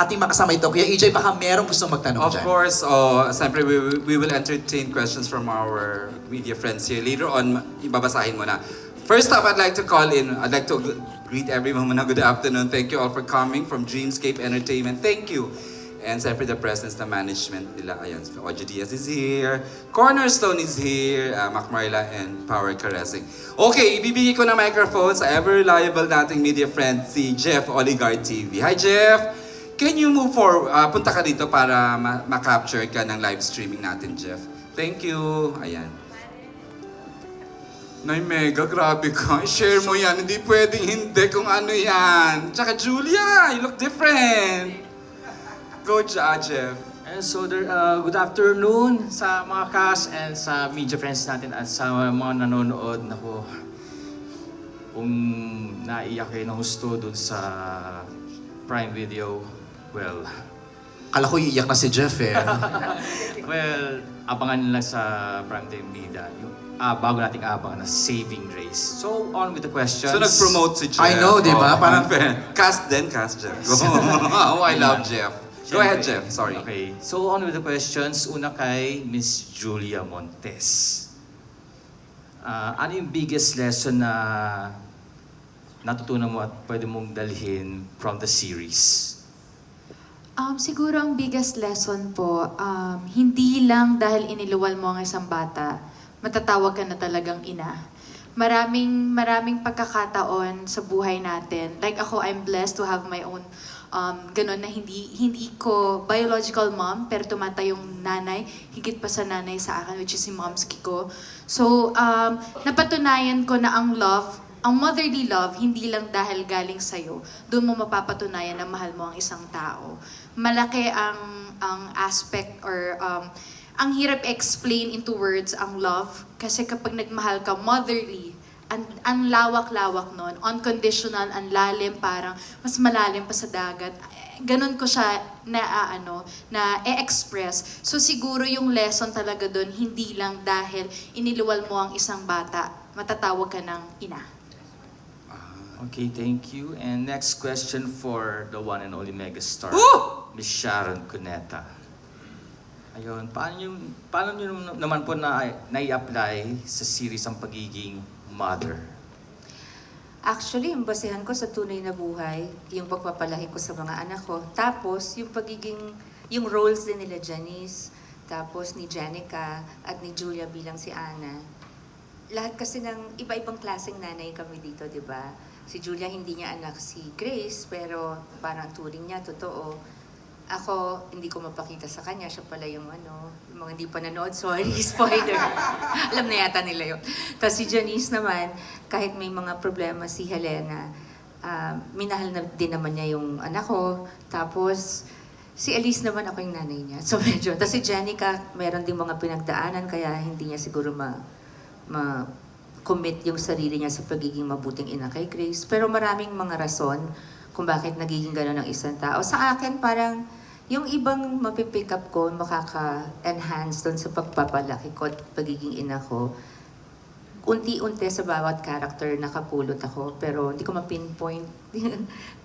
ating makasama ito. Kuya EJ, baka merong gustong magtanong Of dyan. course, siyempre we will entertain questions from our media friends here. Later on, ibabasahin mo na. First off, I'd like to greet everyone muna. Good afternoon. Thank you all for coming from Dreamscape Entertainment. Thank you. And siyempre the presence, the management nila. Ayan, Ojo Diaz is here. Cornerstone is here. Mac Marla and Power Caressing. Okay, ibibigay ko na microphone sa ever-reliable nating media friend, si Jeff Oligar TV. Hi, Jeff! Can you move forward? Punta ka dito para ma-capture ka ng live streaming natin, Jeff. Thank you. Ayan. Nay Mega, grabe ka. Share mo yan. Hindi pwedeng hindi kung ano yan. Tsaka Julia, you look different. Go, Jeff. And so good afternoon sa mga cast and sa media friends natin at sa mga nanonood. Naku, kung naiyak kayo ng gusto dun sa Prime Video, well, Kala ko iiyak na si Jeff eh. well, abangan nila sa Prime Time Media. Bago nating abangan na Saving Grace. So, on with the questions. So, nag-promote si Jeff. I know, di ba? Parang- Cast Jeff. Go. Oh, I love Jeff. Go ahead, Jeff. Sorry. Okay, so on with the questions. Una kay Miss Julia Montes. Ano yung biggest lesson na natutunan mo at pwede mong dalhin from the series? Siguro ang biggest lesson po, hindi lang dahil iniluwal mo ang isang bata, matatawag ka na talagang ina. Maraming pagkakataon sa buhay natin. Like ako, I'm blessed to have my own ganun na hindi ko biological mom, pero tumata yung nanay, higit pa sa nanay sa akin, which is si Moms Kiko. So, napatunayan ko na ang love, ang motherly love, hindi lang dahil galing sa'yo. Doon mo mapapatunayan na mahal mo ang isang tao. Malaki ang aspect or ang hirap explain into words ang love. Kasi kapag nagmahal ka motherly, ang lawak-lawak nun, unconditional, ang lalim, parang mas malalim pa sa dagat. Ganon ko siya na e-express. So siguro yung lesson talaga doon, hindi lang dahil iniluwal mo ang isang bata, matatawag ka ng ina. Okay, thank you. And next question for the one and only megastar, Miss Sharon Cuneta. Ayun, paano nyo naman po nai-apply sa series ang pagiging mother? Actually, yung basehan ko sa tunay na buhay, yung pagpapalaki ko sa mga anak ko. Tapos, yung roles din nila Janice, tapos ni Janica, at ni Julia bilang si Ana. Lahat kasi ng iba-ibang klaseng nanay kami dito, di ba? Si Julia, hindi niya anak si Grace, pero parang turing niya, totoo. Ako, hindi ko mapakita sa kanya, siya pala yung yung mga hindi pa nanood, sorry, spoiler. Alam na yata nila yun. Tapos si Janice naman, kahit may mga problema si Helena, minahal na din naman niya yung anak ko. Tapos, si Elise naman ako yung nanay niya. So medyo, tapos si Janica, meron din mga pinagdaanan, kaya hindi niya siguro ma-commit yung sarili niya sa pagiging mabuting ina kay Grace. Pero maraming mga rason kung bakit nagiging gano'n ng isang tao. Sa akin, parang yung ibang mapipick up ko, makaka-enhance doon sa pagpapalaki ko at pagiging ina ko, unti-unti sa bawat character nakapulot ako, pero hindi ko ma-pinpoint.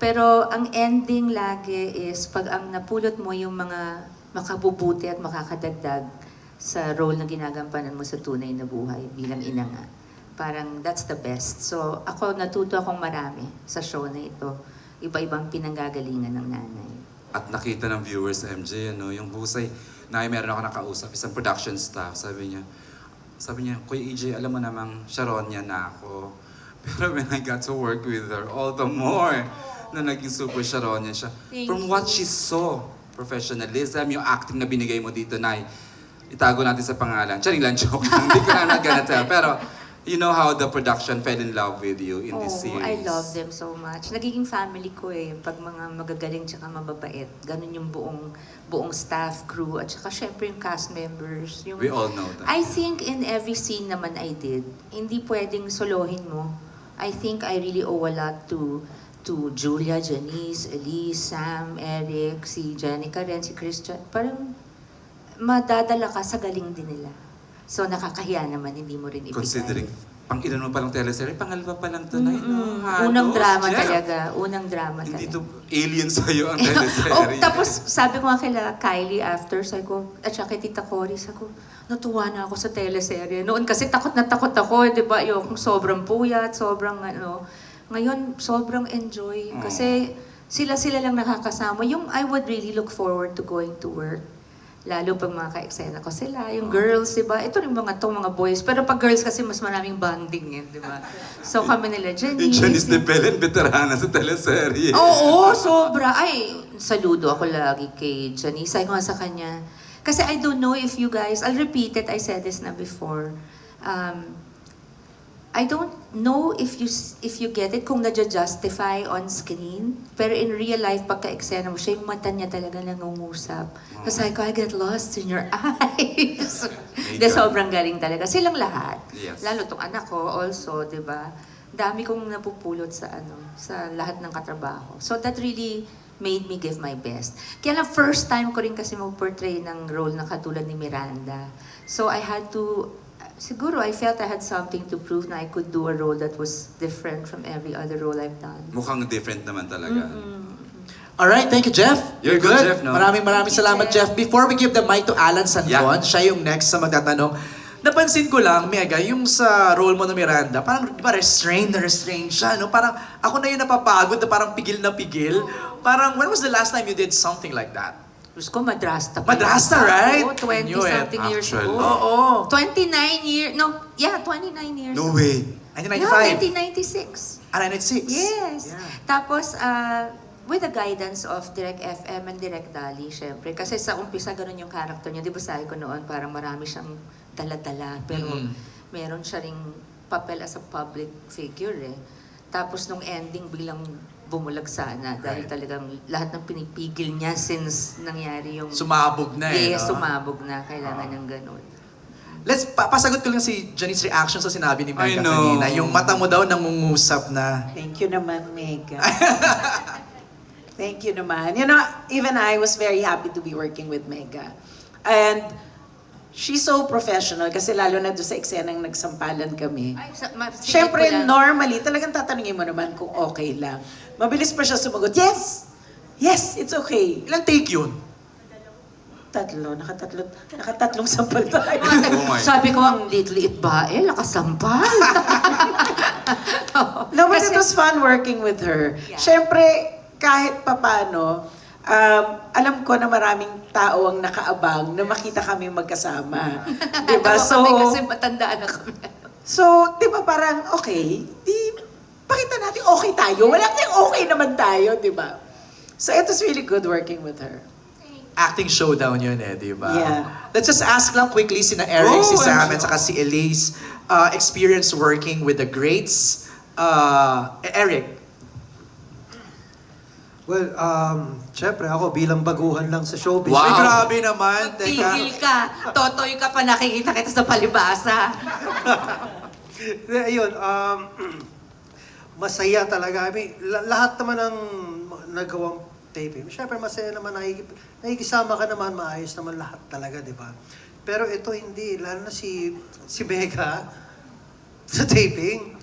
Pero ang ending lagi is pag ang napulot mo yung mga makabubuti at makakadagdag sa role na ginagampanan mo sa tunay na buhay bilang ina nga. Parang that's the best. So ako natuto akong marami sa show na ito. Iba-ibang pinanggagalingan ng nanay. At nakita ng viewers sa MJ, yung husay. Meron ako nakausap, isang production staff. Sabi niya, Kuya EJ, alam mo namang Sharon yan na ako. Pero when I got to work with her, all the more na naging super Sharon yan siya. From what she saw, professionalism, yung acting na binigay mo dito, Nay, itago natin sa pangalan. Charing lang, joke lang. Hindi ko na not gonna tell. Pero, you know how the production fell in love with you in this series. I love them so much. Nagiging family ko pag mga magagaling tsaka mababait. Ganun yung buong staff, crew, at saka syempre yung cast members. We all know that. I think in every scene naman I did, hindi pwedeng solohin mo. I think I really owe a lot to Julia, Janice, Elise, Sam, Eric, si Janica rin, si Christian. Parang madadala ka sa galing din nila. So nakakahiya naman, hindi mo rin ipigay. Considering pang-ilan mo palang teleserye, pangalawa pa lang tonight, no? Unang Halos, drama Jeff. talaga. Unang drama Hindi talaga. to alien sa'yo ang Oh, teleserye. tapos sabi ko nga kila Kylie after, sabi ko, at saka kay Tita Cory, sabi ko, natuwa na ako sa teleserye. Noon kasi takot na takot ako, di ba? Yung sobrang puyat, sobrang ano. Ngayon, sobrang enjoy. Kasi sila lang nakakasama. Yung I would really look forward to going to work. Lalo pag mga ka-eksena ko sila, yung girls, di ba? Ito rin mga boys. Pero pag girls kasi mas maraming bonding di ba? So kami nila, Yung Janice. Janice de Belen, veterana sa teleserye. Oo, sobra. Ay, saludo ako lagi kay Janice. Sabi ko nga sa kanya. Kasi I don't know if you guys, I'll repeat it, I said this na before. I don't know if you get it kung nadja-justify on screen. Pero in real life, pagka-eksena mo siya, yung mata niya talaga nangungusap. Tapos sabi ko, I get lost in your eyes. De, sobrang galing talaga. Silang lahat. Yes. Lalo tong anak ko also, di ba? Dami kong napupulot sa lahat ng katrabaho. So that really made me give my best. Kaya lang first time ko rin kasi mag-portray ng role na katulad ni Miranda. So I had to, siguro I felt I had something to prove na I could do a role that was different from every other role I've done. Mukhang different naman talaga. Alright, thank you, Jeff. You're good, Jeff, no? Maraming salamat, Jeff. Before we give the mic to Alan Sandron, Yeah. siya yung next sa magtatanong. Napansin ko lang, Mega, yung sa role mo na Miranda, parang di ba restrained siya, no? Parang ako na yung napapagod na parang pigil na pigil. Parang, when was the last time you did something like that? Diyos ko, madrasta pa. Madrasta, yun. right? Oo, 20 Knew it, something years actually. ago. Oo. 29 years, no, yeah, 29 years No ago. way. 1995. Yeah, 1996. Ah, 1996. Yes. Yeah. Tapos, with the guidance of Direct FM and Direct Dali, syempre. Kasi sa umpisa, ganun yung character niya. Di ba sabi ko noon, parang marami siyang dala-dala. Pero meron siya ring papel as a public figure eh. Tapos nung ending, biglang bumulag sana. Dahil Right. talagang lahat ng pinipigil niya since nangyari yung... Sumabog na eh, Yes, no? sumabog na. Kailangan ng ganun. Let's, pasagot ko lang si Janice's reaction sa sinabi ni Mega I know. kanina. Yung mata mo daw nangungusap na. Thank you naman, Mega. Thank you naman. You know, even I was very happy to be working with Mega. And she's so professional kasi lalo na doon sa eksenang nagsampalan kami. Ay, Siyempre, normally, talagang tatanungin mo naman kung okay lang. Mabilis pa siya sumagot, yes! Yes, it's okay. Ilang take yun? Nakatatlong sampal tayo. Oh my. Sabi ko, ang liit-liit ba? Nakasampal. No, but Kasi- it was fun working with her. Yeah. Siyempre, kahit papano, alam ko na maraming tao ang nakaabang na makita kami magkasama. Diba? Natawa kami kasi matandaan na kami. So, di ba parang, okay, pakita natin okay tayo. Wala kang okay naman tayo, di ba? So, it was really good working with her. Acting showdown yun eh, di ba? Yeah. Let's just ask lang quickly sina Eric, Oh, si Sam, I'm at saka si Elise, experience working with the greats. Eric, Well, syempre ako bilang baguhan lang sa showbiz. Wow. ay grabe naman. Tigil ka. Totoy ka pa, nakikita kita sa palibasa. Ayun, masaya talaga. I mean, lahat naman ng nagawang taping. Syempre masaya naman, nakikisama ka naman, maayos naman lahat talaga, di ba? Pero ito hindi, lalo na si Mega sa taping.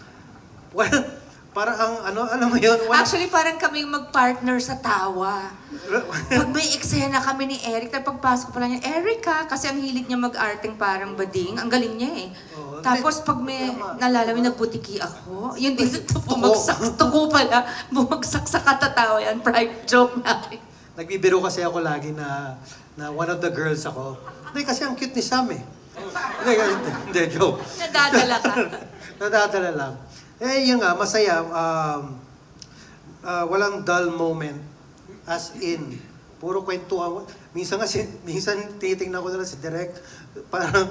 Well, parang alam mo yun, Actually, parang kaming mag-partner sa tawa. Pag may eksena kami ni Eric, tapos pagpasok pa lang niya, Erica, kasi ang hilig niya mag-arting parang bading, ang galing niya eh. Oo. Tapos pag may nalalawin, nagbutiki ako, yun dito bumagsak, tuko pala, bumagsak sa katatawa yan, private joke namin. Nagbibiro kasi ako lagi na one of the girls ako. Hindi, kasi ang cute ni Sam eh. Hindi, joke. Nadadala ka. Nadadala lang. Eh, yun nga, masaya. Walang dull moment. As in, puro kwentuhan. Minsan tinitingnan ko na lang si Direk. Parang,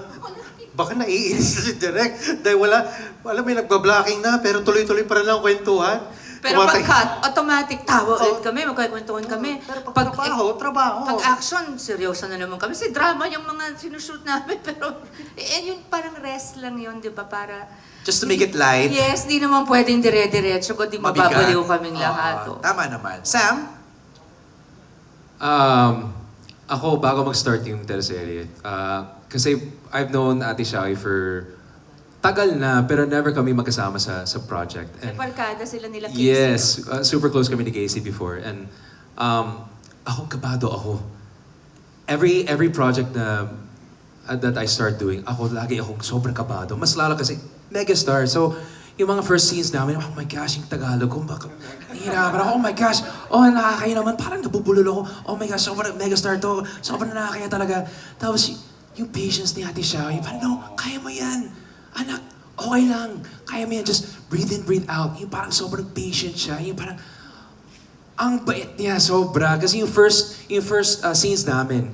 baka naiinis na si Direk. Dahil wala may nagbablocking na, pero tuloy-tuloy pa rin lang ang kwentuhan. Pero pag Tumatay- cut, automatic tawa ulit kami, magkakwentuhan kami. Pero pag trabaho. Pag action, seryoso na naman kami. Kasi drama yung mga sinushoot namin. Pero yun parang rest lang yun, di ba? Para... just to make it light. Yes, di naman pwedeng dire-diretso kundi Mabigat. mababaliw kaming lahat. Oo, tama naman. Sam? Ako, bago mag-start yung teleserye, kasi I've known Ate Shai for tagal na, pero never kami magkasama sa project. May barkada sila nila Casey. Yes, super close kami ni Casey before. And ako, kabado ako. Every project na that I start doing, lagi akong sobrang kabado. Mas lalo kasi megastar. So, yung mga first scenes namin, oh my gosh, yung Tagalog ko, baka nahihirapan ako, oh my gosh, nakakaya naman, parang nabubulol ako, oh my gosh, sobrang megastar to, sobrang nakakaya talaga. Tapos, yung patience ni Ate Xiao, yung parang, no, kaya mo yan. Anak, okay lang. Kaya mo yan. Just breathe in, breathe out. Yung parang sobrang patient siya. Yung parang, ang bait niya, sobra. Kasi yung first scenes namin,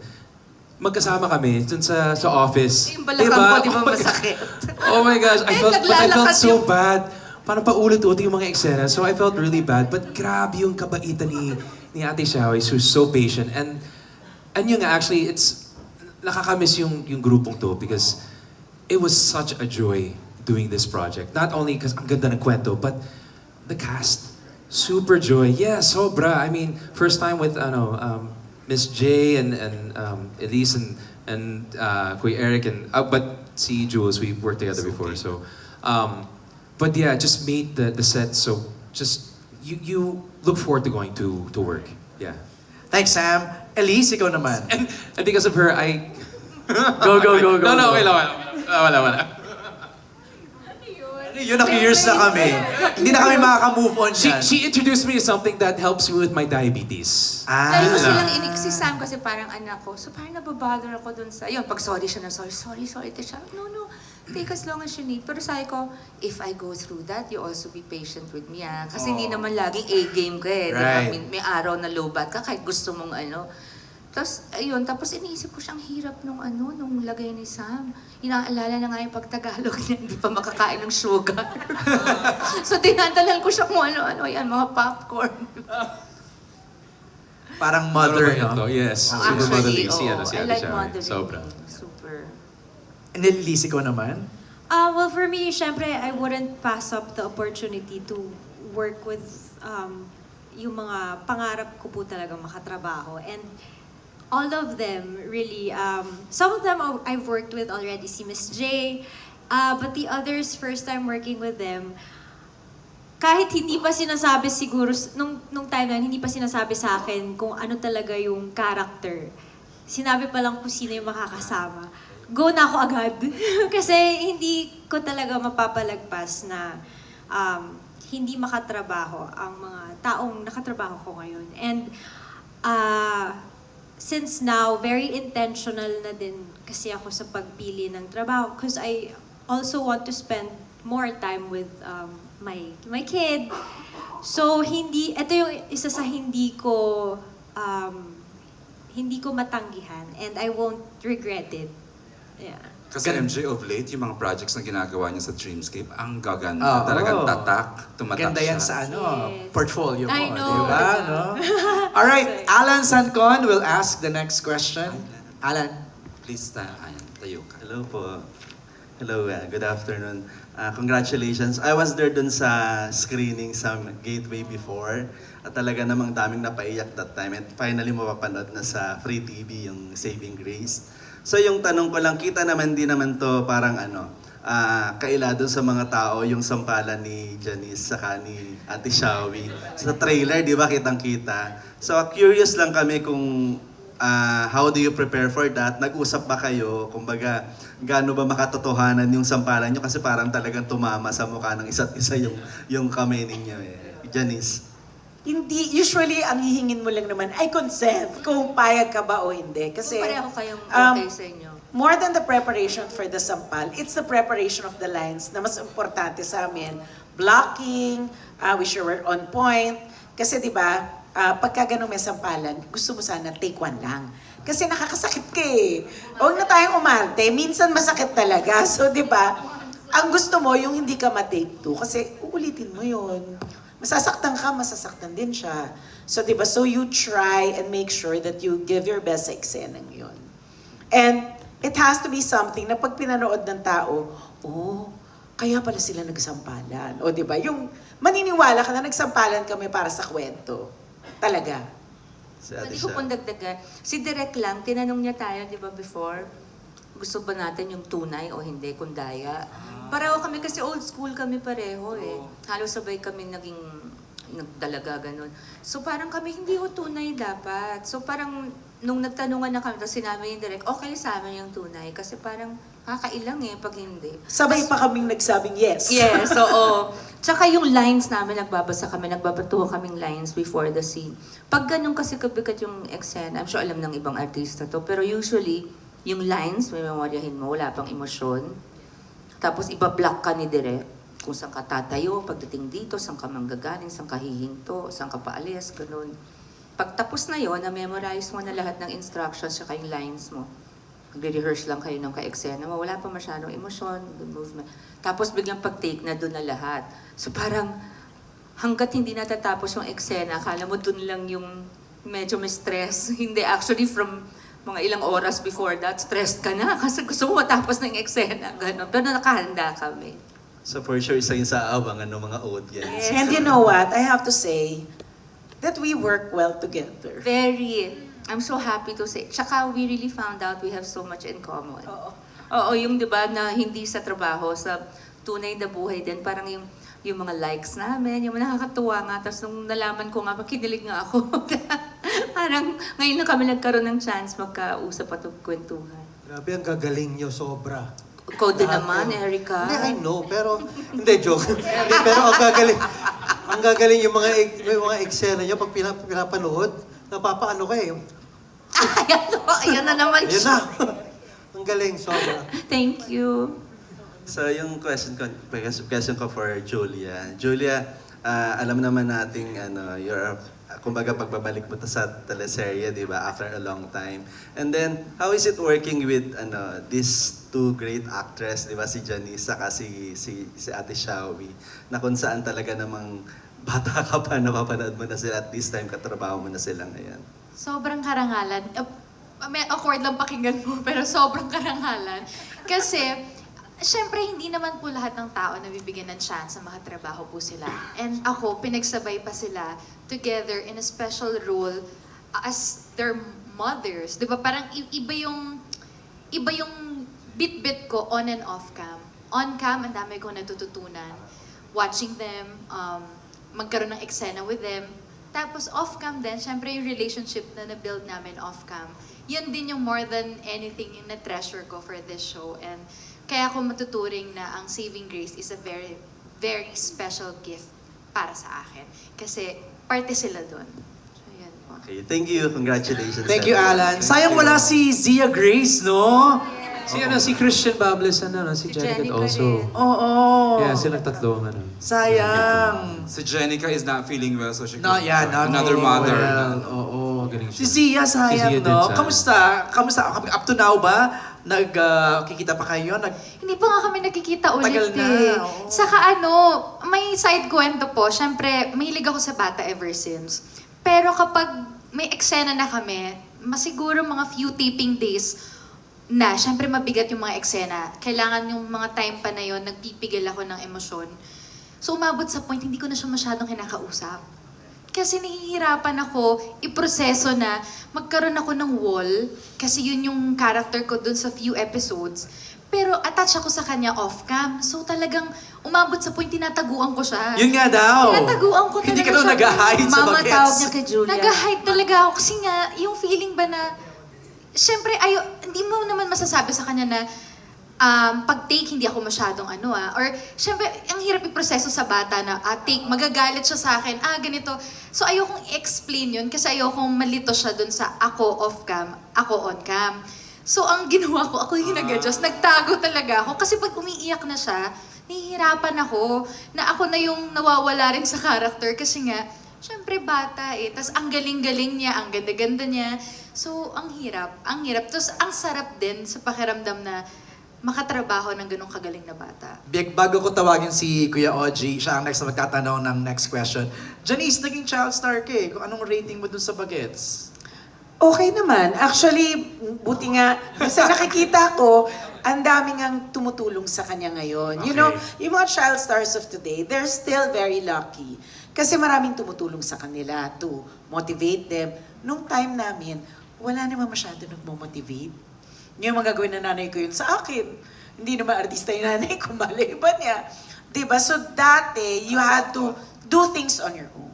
magkasama kami dun sa office. Yung balakang ko, di ba Oh my masakit? God. Oh my gosh, I felt naglalakad so yung- bad. Parang paulit-ulit yung mga eksena. So I felt really bad. But grabe yung kabaitan ni Ate Xiao, who's so patient. And yun nga, actually, nakakamiss yung grupong to because it was such a joy doing this project. Not only because ang ganda ng kwento, but the cast. Super joy. Yeah, sobra. I mean, first time with Miss J and Elise and Kuya Eric but si Jules, we worked together before. So, but yeah, just made the set so just you look forward to going to work. Yeah. Thanks, Sam. Elise, ikaw naman. And because of her, I Go. No, okay lang. Wala. Yun, naki-years na kami. Hindi na kami makaka-move on dyan. She introduced me to something that helps me with my diabetes. Dahil ko Ah. silang si Sam kasi parang anak ko. So parang nababother ako dun sa, yun, pag sorry siya na sorry. Siya, no, take as long as you need. Pero sabi ko, if I go through that, you also be patient with me, ah. Kasi hindi naman laging A-game ka eh. Di ba? Right. May araw na low bat ka kahit gusto mong Tapos, ayun, tapos iniisip ko siyang hirap nung lagay ni Sam. Inaalala na nga yung pag-Tagalog niya, hindi pa makakain ng sugar. So, dinadalan ko siya kung ano-ano yan, mga popcorn. Parang mother, no? Yes. Oh, Super motherly. oo, Si I Ate like Xiao. mothering. Sobra. Super. And then Elise, ikaw naman? Well, for me, syempre, I wouldn't pass up the opportunity to work with yung mga pangarap ko po talaga makatrabaho. And all of them, really, some of them I've worked with already, si Miss J, but the others, first time working with them, kahit hindi pa sinasabi siguro, nung time na yun, hindi pa sinasabi sa akin kung ano talaga yung character. Sinabi pa lang kung sino yung makakasama. Go na ako agad. Kasi hindi ko talaga mapapalagpas na hindi makatrabaho ang mga taong nakatrabaho ko ngayon. And since now, very intentional na din kasi ako sa pagpili ng trabaho because I also want to spend more time with my kid. So ito yung isa sa hindi ko matanggihan and I won't regret it. Yeah. Kasi MJ of late, yung mga projects na ginagawa niya sa Dreamscape, ang gaganda. Oo. Talagang tatak, tumatak Ganda yan siya. sa Yes. portfolio mo. I know. Diba? No? Alright, Alan Sancon will ask the next question. Alan. Please, tayo ka. Hello po. Hello, good afternoon. Congratulations. I was there dun sa screening sa Gateway before. At talaga namang daming napaiyak that time. And finally, mapapanood na sa Free TV yung Saving Grace. So yung tanong ko lang, kita naman din naman to parang kaila dun sa mga tao yung sampalan ni Janice saka ni Ate Xiaowi. Sa trailer, di ba, kitang-kita. So curious lang kami kung how do you prepare for that? Nag-usap ba kayo? Kumbaga, gaano ba makatotohanan yung sampalan nyo? Kasi parang talagang tumama sa mukha ng isa't isa yung kamay ninyo eh. Janice. Hindi, usually, ang hihingin mo lang naman ay consent kung payag ka ba o hindi. Kasi, Kung pareho kayong okay sa inyo. more than the preparation for the sampal, it's the preparation of the lines na mas importante sa amin. Blocking, we sure we're on point. Kasi di ba, pagka ganun may sampalan, gusto mo sana take one lang. Kasi nakakasakit ka eh. Huwag na tayong umarte, minsan masakit talaga. So di ba, ang gusto mo yung hindi ka ma-take two kasi uulitin mo yun. Masasaktan ka, masasaktan din siya. So, di ba? So, you try and make sure that you give your best sa eksenang yun. And it has to be something na pag pinanood ng tao, oh, kaya pala sila nagsampalan. O, di ba? Yung maniniwala ka na nagsampalan kami para sa kwento. Talaga. Si Ate Hindi ko Xiao. pong dagdagan. Si Direk lang, tinanong niya tayo, di ba, before, gusto ba natin yung tunay o hindi, kung daya. Pareho kami kasi old school kami pareho eh. Halos sabay kami naging nagdalaga ganun. So parang kami hindi o tunay dapat. So parang nung nagtanungan na kami, tapos sinabi yung direct, okay sa amin yung tunay. Kasi parang kakailang eh pag hindi. Sabay pa kaming nagsabing yes. Yes, oo. Tsaka yung lines namin, nagbabasa kami, nagbabatuho kaming lines before the scene. Pag ganun kasi kabigat yung eksena, I'm sure alam ng ibang artista to, pero usually, yung lines, may memoryahin mo, wala pang emosyon. Tapos iba-block ka ni Direk kung saan ka tatayo, pagdating dito, saan ka manggagaling, saan ka hihinto, saan ka paalis, ganun. Pag tapos na yon, na-memorize mo na lahat ng instructions saka yung lines mo. Magre-rehearse lang kayo ng ka-eksena mo, wala pa masyadong emosyon, good movement. Tapos biglang pag-take na doon na lahat. So parang hanggat hindi natatapos yung eksena, akala mo doon lang yung medyo may stress. Hindi, actually from mga ilang oras before that, stressed ka na kasi gusto mo matapos ng eksena. Ganun. Pero nakahanda kami. So for sure, isa yun sa abangan ng mga audience. And you know what? I have to say that we work well together. Very. I'm so happy to say. Tsaka we really found out we have so much in common. Oo. Oo, yung 'di ba na hindi sa trabaho, sa tunay na buhay din, parang yung mga likes namin, yung nakakatuwa nga. Tapos nung nalaman ko nga, kinilig nga ako. Parang ngayon na kami nagkaroon ng chance magkausap at kwentuhan. Grabe, ang gagaling nyo, sobra. Ikaw din Lahat naman, yun. Erika. Hindi, I know, pero, hindi, joke. Hindi, pero ang gagaling yung mga eksena nyo, pag pinapanood, napapaano ka eh. Ayan na naman Ayun siya. na. Ang galing, sobra. Thank you. So yung question ko for Julia. Julia, alam naman nating kumbaga pagbabalik mo sa teleserye, di ba, after a long time. And then, how is it working with these two great actress, di ba, si Janice saka si Ate Shawi, na kung saan talaga namang bata ka pa, napapanood mo na sila at this time katrabaho mo na sila ngayon. Sobrang karangalan. May awkward lang pakinggan mo, pero sobrang karangalan. Kasi, syempre, hindi naman po lahat ng tao nabibigyan ng chance na makatrabaho po sila. And ako, pinagsabay pa sila together in a special role as their mothers. Di ba? Parang iba yung bit-bit ko on and off cam. On cam, ang dami kong natututunan. Watching them, magkaroon ng eksena with them. Tapos off-cam din, syempre yung relationship na na-build namin off-cam. Yun din yung more than anything yung na-treasure ko for this show. And kaya ako matuturing na ang Saving Grace is a very, very special gift para sa akin. Kasi parte sila doon. So, yan po. Okay, thank you. Congratulations. Thank you, everyone. Alan. Sayang wala si Zia Grace, no? Si Christian Bables, si Si Jenica Jenica also. rin. Oo. Yeah, silang tatlo ang Sayang. Si Jenica is not feeling well, so she No, yeah, not another feeling mother. well. Oo. Magaling Si siya. Zia, sayang, Si Zia din, no? sayang. Kamusta? Up to now ba? Kikita pa kayo? Hindi pa nga kami nakikita ulit Tagal na, eh. oo. Saka may side kwento po. Siyempre, mahilig ako sa bata ever since. Pero kapag may eksena na kami, masiguro mga few taping days na, siyempre mabigat yung mga eksena. Kailangan yung mga time pa na yun, nagpipigil ako ng emosyon. So umabot sa point, hindi ko na siya masyadong kinakausap. Kasi nahihirapan ako iproseso na magkaroon ako ng wall, kasi yun yung character ko dun sa few episodes. Pero attach ako sa kanya off-cam. So talagang umabot sa point, tinataguan ko siya. Yun nga daw. Tinataguan ko talaga Hindi ka daw siya. nag-hide sa Mama bagets. tawag niya kay Julia. Nag-hide talaga ako kasi nga, yung feeling ba na, syempre, hindi mo naman masasabi sa kanya na pag-take, hindi ako masyadong or, syempre, ang hirap i-proseso sa bata na, take, magagalit siya sa akin, ganito. So, ayokong i-explain yun kasi ayokong malito siya dun sa ako off-cam, ako on-cam. So, ang ginawa ko, ako yung nag-adjust, nagtago talaga ako kasi pag umiiyak na siya, nahihirapan ako na ako na yung nawawala rin sa character kasi nga, syempre bata eh. Tapos ang galing-galing niya, ang ganda-ganda niya. So, ang hirap. Ang hirap. Tapos ang sarap din sa pakiramdam na makatrabaho ng ganong kagaling na bata. Bago ko tawagin si Kuya Oji, siya ang next na magtatanong ng next question. Janice, naging child star ka eh. Kung anong rating mo dun sa bagets? Okay naman. Actually, buti nga, sa nakikita ko, ang daming ang tumutulong sa kanya ngayon. You know, yung mga child stars of today, they're still very lucky. Kasi maraming tumutulong sa kanila to motivate them. Nung time namin, wala naman masyado nagmo-motivate. Yung mga gagawin ng nanay ko yun sa akin. Hindi naman artista yung nanay ko, mali ba niya? Diba? So dati, you had to do things on your own.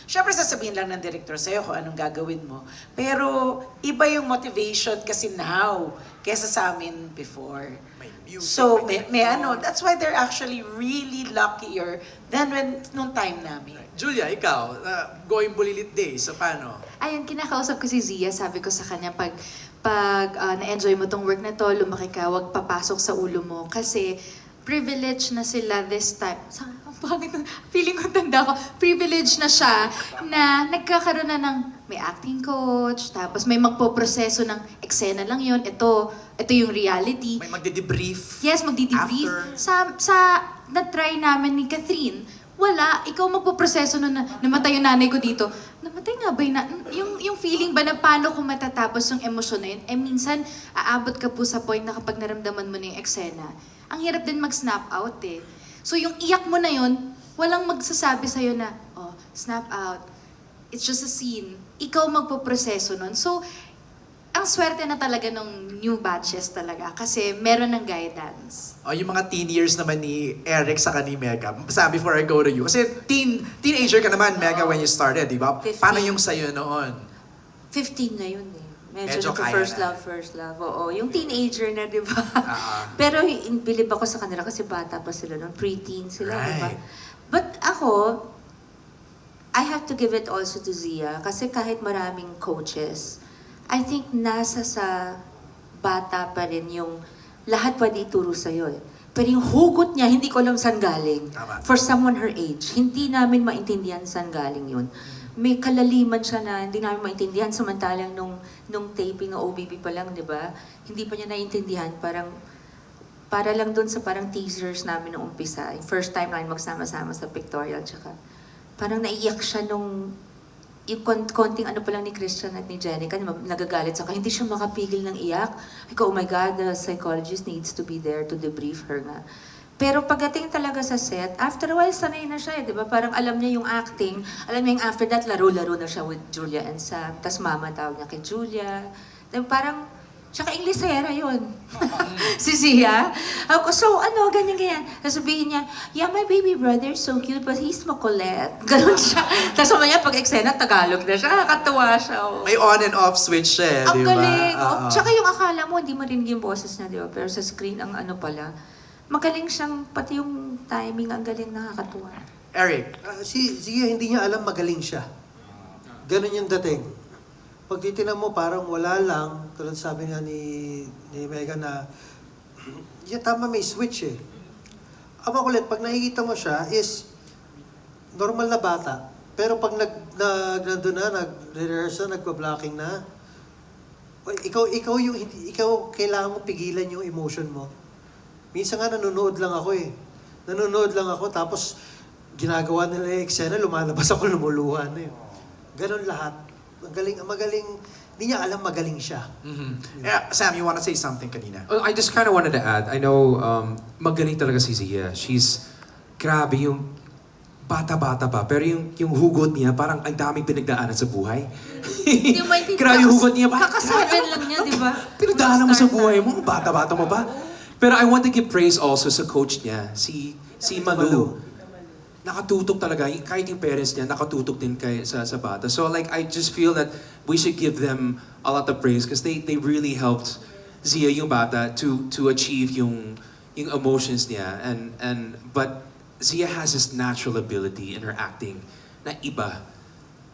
Siyempre, sasabihin lang ng director sa'yo kung anong gagawin mo. Pero, iba yung motivation kasi now, kesa sa amin before. May music, So, may may ano, that's why they're actually really luckier than nung time namin. Julia, ikaw, going Bulilit Days, so paano? Ayun, kinakausap ko si Zia, sabi ko sa kanya, pag na-enjoy mo tong work na to, lumaki ka, wag papasok sa ulo mo. Kasi, privilege na sila this time. Feeling ko tanda ko, privilege na siya na nagkakaroon na ng may acting coach, tapos may magpoproseso ng eksena lang yun, ito yung reality. May magde-debrief? Yes, magdi-debrief. After? Sa na-try namin ni Catherine, wala, ikaw magpoproseso nun na namatay yung nanay ko dito. Namatay nga ba yung feeling ba na paano kung matatapos yung emosyon na yun? Minsan, aabot ka po sa point na kapag naramdaman mo na yung eksena, ang hirap din mag-snap out eh. So yung iyak mo na yun, walang magsasabi sa'yo na, oh, snap out. It's just a scene. Ikaw magpoproseso nun. So, ang swerte na talaga ng new batches talaga kasi meron ng guidance. O yung mga teen years naman ni Eric sa ni Mega. Basta before I go to you. Kasi teenager ka naman, Mega, when you started, di ba? 15. Paano yung sa'yo noon? 15 na yun eh. Medyo Medyo kaya first na. first love. Oo, yung teenager na, di ba? Pero bilib ako sa kanila kasi bata pa sila noon. Pre-teen sila, di ba? Right. But ako, I have to give it also to Zia kasi kahit maraming coaches, I think nasa sa bata pa rin yung lahat pwede ituro sa'yo eh. Pero yung hugot niya, hindi ko alam saan galing. Tama. For someone her age, hindi namin maintindihan saan galing yun. May kalaliman siya na hindi namin maintindihan samantalang nung taping ng OBB pa lang, di ba? Hindi pa niya naiintindihan. Para lang dun sa parang teasers namin nung umpisa. First time namin magsama-sama sa pictorial. Tsaka parang naiiyak siya nung yung konting ano pa lang ni Christian at ni Jenica, nagagalit sa kanya, hindi siya makapigil ng iyak. I go, oh my God, the psychologist needs to be there to debrief her nga. Pero pagdating talaga sa set, after a while, sanay na siya, di ba? Parang alam niya yung acting, alam niya yung after that, laro-laro na siya with Julia and Sam. Tapos mama tawag niya kay Julia. Then parang, tsaka Inglesera yun. Si Zia. Ako, so ano, ganyan. Tapos sabihin niya, yeah, my baby brother so cute, but he's makulit. Ganon siya. Tapos mamaya pag eksena, Tagalog na siya. Nakakatuwa siya. Oh. May on and off switch siya, eh, di Ang ba? galing. Oo. Tsaka yung akala mo, hindi marinig yung boses niya, di ba? Pero sa screen, ang ano pala, magaling siyang, pati yung timing, ang galing, nakakatuwa. Eric, Si Zia, hindi niya alam magaling siya. Ganun yung dating. Pag titinan mo, parang wala lang, tulad sabi nga ni Mega na, yeah, tama, may switch eh. Ang makulit, pag nakikita mo siya, is normal na bata. Pero pag nandun na, nag-rehearsal, nagpa-blocking na, ikaw kailangan mo pigilan yung emotion mo. Minsan nga nanonood lang ako eh. Nanonood lang ako, tapos ginagawa nila yung eksena, lumalabas ako, lumuluha na yun. Ganon lahat. Magaling, hindi niya alam magaling siya. Sam, you wanna say something kanina? I just kind of wanted to add, I know magaling talaga si Zia. She's, grabe yung bata-bata pa, pero yung hugot niya, parang ang daming pinagdaanan sa buhay. Hindi mo maintindihan. Grabe yung hugot niya. Kakasabi lang niya, di ba? Pinagdaanan mo sa buhay mo, bata-bata mo pa. Pero I want to give praise also sa coach niya, si Malu. Nakatutok talaga, kahit yung parents niya, nakatutok din sa bata. So like, I just feel that we should give them a lot of praise because they really helped Zia, yung bata, to achieve yung emotions niya. But Zia has this natural ability in her acting na iba.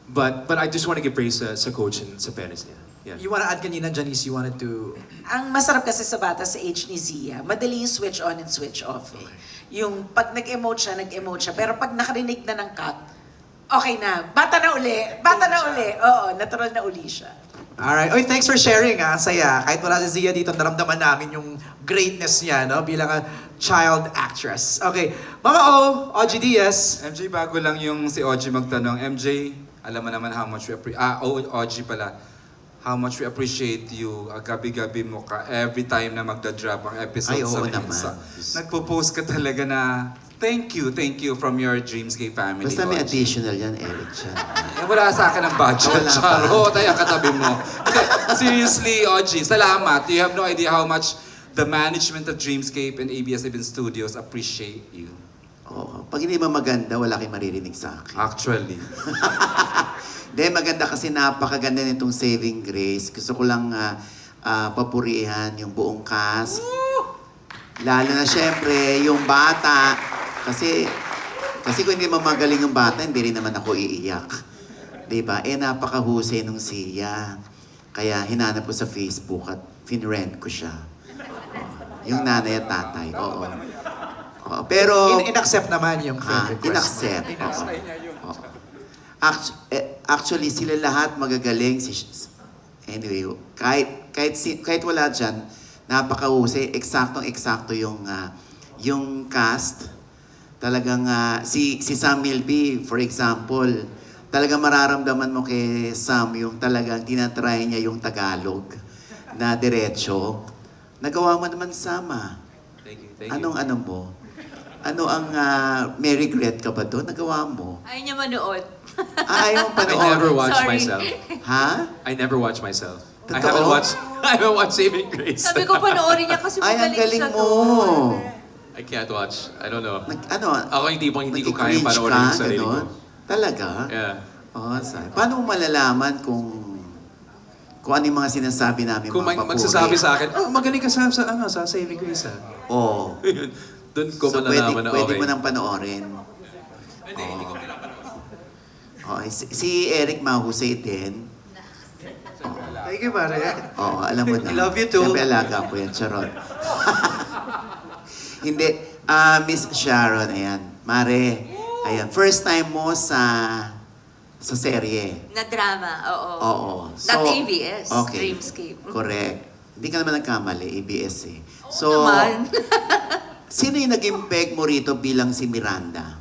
But I just want to give praise sa coach and sa parents niya. Yeah. You wanna add kanina, Janice, you wanted to... Ang masarap kasi sa bata sa age ni Zia, madali yung switch on and switch off eh. Yung pag nag-emote siya. Pero pag nakarinig na ng cut, okay na. Bata na uli. Oo, natural na uli siya. Alright. Oy, thanks for sharing, ha. Saya. Kahit wala si Zia dito, naramdaman namin yung greatness niya, no? Bilang a child actress. Okay. Mama O, OG Diaz. MJ, bago lang yung si OG magtanong. MJ, alam mo naman how much we appreciate... OG pala. How much we appreciate you. Gabi-gabi mo ka. Every time na magda-drop ang episode Ay, oo sa naman. Mensa. Nagpo-post ka talaga na Thank you from your Dreamscape family. Basta may OG. additional yan, Eric siya. Eh, wala sa akin ang budget, Wala pa. Charo. Tayo katabi mo. Hindi, seriously, OG, salamat. You have no idea how much the management of Dreamscape and ABS-CBN Studios appreciate you. Oo. Pag hindi mo maganda, wala kayong maririnig sa akin. Actually. Hindi, maganda kasi napakaganda nitong Saving Grace. Gusto ko lang papurihan yung buong cast. Lalo na syempre, yung bata. Kasi kung hindi mo magaling yung bata, hindi rin naman ako iiyak. Diba? Napakahusay nung siya. Kaya hinanap ko sa Facebook at finrent ko siya. Yung nanay at tatay. Oo. Oo. Pero... In-accept naman yung friend request. In-accept. Oo. Actually, sila lahat magagaling. Anyway, kahit wala dyan, napakahusay. Eksaktong-eksakto yung cast. Talagang si Sam Milby, for example, talagang mararamdaman mo kay Sam yung talagang tinatry niya yung Tagalog na diretso. Nagawa mo naman, Sam, Thank you. Anong ano mo? Ano ang may regret ka ba doon? Nagawa mo? Ayaw niya manood. Ayaw mo I never panood. watched Sorry. myself. Ha? I never watched myself. I Totoo? haven't watched Saving Grace. Sabi ko panoorin niya kasi Ay, ang magaling galing siya mo. doon. I can't watch. I don't know. Ano? Ako hindi ko kaya nag-cringe panoorin ka, yung sarili ko. ganon? Talaga? Yeah. Oh, paano mo malalaman kung ano yung mga sinasabi namin Kung mga papuri? magsasabi sa akin, magaling ka sa Saving Grace Oo. Doon ko So, malalaman na pwede okay. mo nang panoorin. Si Eric mahusay din. Thank you, Mare. Oo, alam mo na. I love you too. Siyempre, alaga ko yan, charot. Hindi. Miss Sharon, ayan. Mare, ayan. First time mo sa serye. Na drama, oo. Oo. Not ABS, okay. Dreamscape. Correct. Hindi ka naman nagkamali, ABS eh. Oo naman. Sino yung naging peg mo rito bilang si Miranda?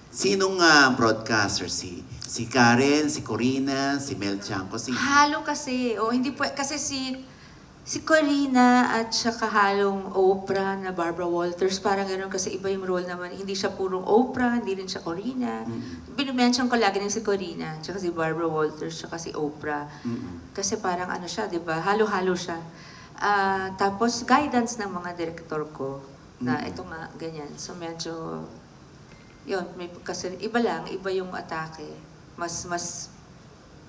Sinong broadcaster? Si Karen, si Corina, si Mel Chanco, si... Halo kasi. O hindi po kasi si Corina at saka halong Oprah na Barbara Walters, parang gano'n kasi iba yung role naman. Hindi siya purong Oprah, hindi rin siya Corina. Binimension ko lagi ng si Corina, tsaka si Barbara Walters, tsaka si Oprah. Kasi parang ano siya, di ba? Halo-halo siya. Tapos guidance ng mga direktor ko na ito nga, ganyan. So medyo, yun, kasi iba yung atake. Mas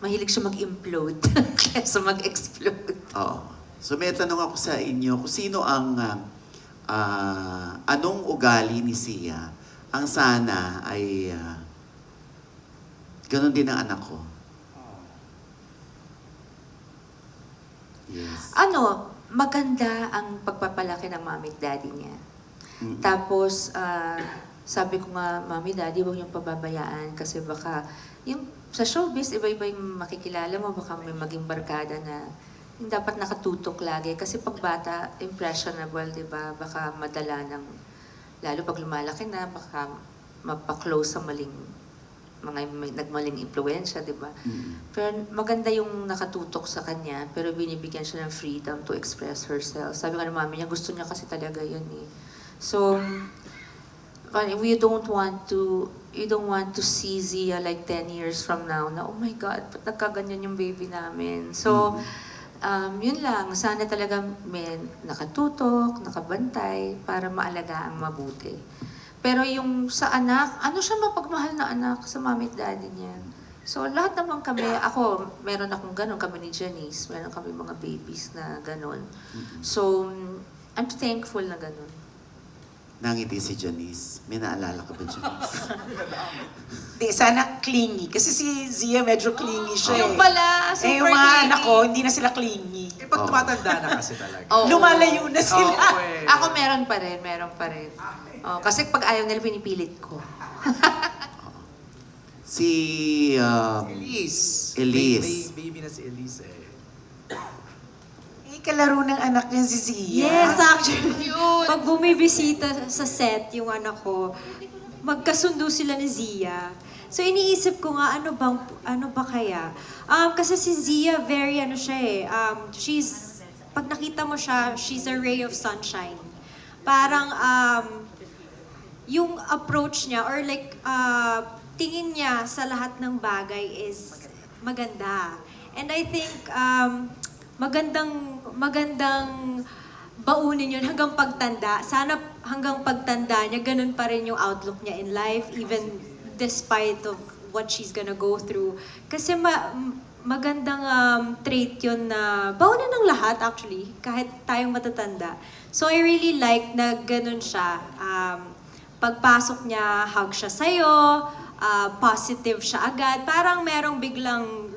mahilig siya mag-implode kaysa mag-explode. Oo. So may tanong ako sa inyo, kung sino ang anong ugali ni Sia ang sana ay ganun din ang anak ko. Yes. Maganda ang pagpapalaki ng mami at daddy niya. Tapos, sabi ko nga, mami, daddy, huwag niyong pababayaan kasi baka, yung sa showbiz, iba-iba yung makikilala mo, baka may maging barkada na yung dapat nakatutok lagi. Kasi pag bata, impressionable, di ba? Baka madala ng, lalo pag lumalaki na, baka mapaklose sa maling, nagmaling impluensya, di ba? Pero maganda yung nakatutok sa kanya, pero binibigyan siya ng freedom to express herself. Sabi nga ng mami niya, gusto niya kasi talaga yun eh. So, you don't want to see Zia like 10 years from now na, oh my God, ba't nagkaganyan yung baby namin? So, yun lang. Sana talaga may nakatutok, nakabantay, para maalagaan mabuti. Pero yung sa anak, ano siya mapagmahal na anak sa mami at daddy niya? So, lahat naman kami, meron akong ganun, kami ni Janice, meron kami mga babies na ganun. So, I'm thankful na ganun. Nangiti si Janice. May naalala ka ba, Janice? Di, sana clingy. Kasi si Zia medyo clingy siya Yung pala, super yung mga clingy. anak ko, hindi na sila clingy. Pag tumatanda na kasi talaga. Oo. Lumalayo na sila. Ako meron pa rin. Kasi pag ayaw nila, pinipilit ko. Si Elise. Baby na si Elise eh. Kalaro ng anak niya si Zia. Yes, actually. Pag bumibisita sa set yung anak ko, magkasundo sila ni Zia. So iniisip ko nga, ano ba kaya? Kasi si Zia, very siya eh. Pag nakita mo siya, she's a ray of sunshine. Parang, yung approach niya or like tingin niya sa lahat ng bagay is maganda. And I think magandang baunin yun hanggang pagtanda. Sana hanggang pagtanda niya, ganun pa rin yung outlook niya in life, even despite of what she's gonna go through. Kasi magandang trait yun na baunin ng lahat actually, kahit tayong matatanda. So I really like na ganun siya. Pagpasok niya, hug siya sa'yo, positive siya agad. Parang merong biglang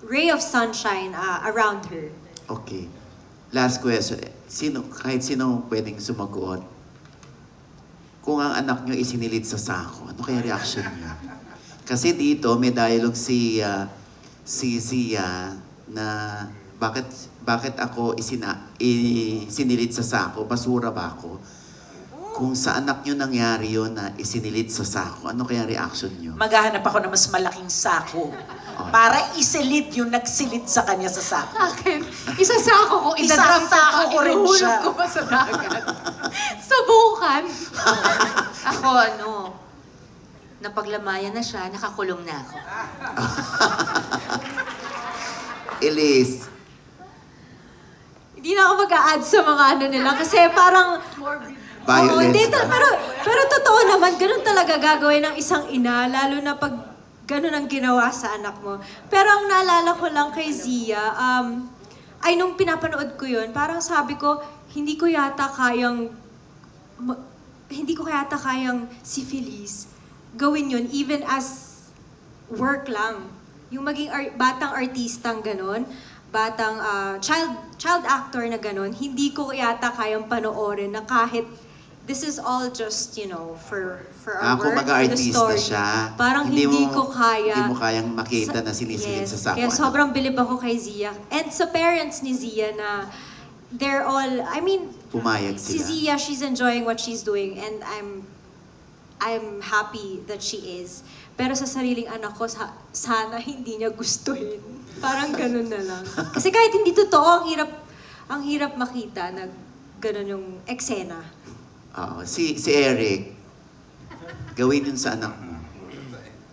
ray of sunshine around her. Okay. Last question. Kahit sino pwedeng sumagot. Kung ang anak nyo isinilit sa sako, ano kaya reaction nyo? Kasi dito may dialogue si Zia na bakit ako isinilit sa sako? Basura ba ako? Kung sa anak nyo nangyari yun na isinilit sa sako, ano kaya reaction nyo? Maghahanap ako ng mas malaking sako. Para isilid yung nagsilid sa kanya sa sako. Akin, isasako ko, idadram Isasako ko rin ihuhulog siya. ko pa sa dagat. Subukan. Ako napaglamayan na siya, nakakulong na ako. Elise, Hindi na ako mag-a-add sa mga ano nila kasi parang... Oo, violence hindi, ba? pero totoo naman, ganun talaga gagawin ng isang ina, lalo na pag ganun ang ginawa sa anak mo. Pero ang naalala ko lang kay Zia, ay nung pinapanood ko yun, parang sabi ko, hindi ko yata kayang si Feliz gawin yun even as work lang. Yung maging batang artistang ganun, batang child actor na ganun, hindi ko yata kayang panoorin na kahit this is all just, for our kung work, for the mag-artista story. siya, Parang hindi ko kaya. Hindi mo kayang makita na sinisilid sa sako. Kaya sobrang bilib ako kay Zia. And sa parents ni Zia na they're all, Pumayag si sila. Zia, she's enjoying what she's doing and I'm happy that she is. Pero sa sariling anak ko, sana hindi niya gustuhin. Parang ganun na lang. Kasi kahit hindi totoo, ang hirap makita na ganun yung eksena. Oo. Si Eric, gawin yun sa anak mo.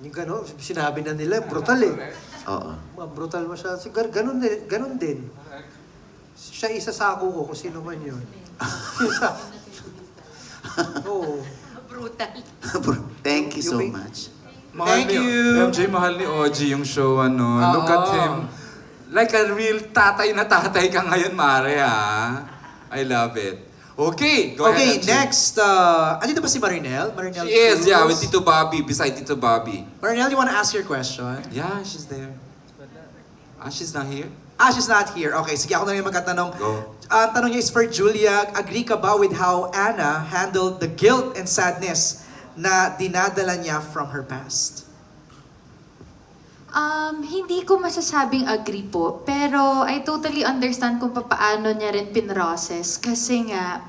Yung gano'n, sinabi na nila, brutal eh. Oo. Brutal masyado. Ganun din. Siya isasako ko kung sino man yun. Oo. Brutal. Thank you so You may- much. Mahal Thank ni, you. MJ, mahal ni OG yung show, Look at him. Like a real tatay na tatay ka ngayon, Mare, ha? I love it. Okay, go Okay, ahead, MJ. next, andito ba si Marinel? Marinel She is, yeah, with Cruz. Tito Bobby, beside Tito Bobby. Marinel, you wanna ask your question? Yeah, she's there. She's not here? She's not here. Okay, sige, ako na yung magkatanong. Go. Ang tanong niya is for Julia. Agree ka ba with how Anna handled the guilt and sadness na dinadala niya from her past? Hindi ko masasabing agree po, pero I totally understand kung paano niya rin pinrocess. Kasi nga,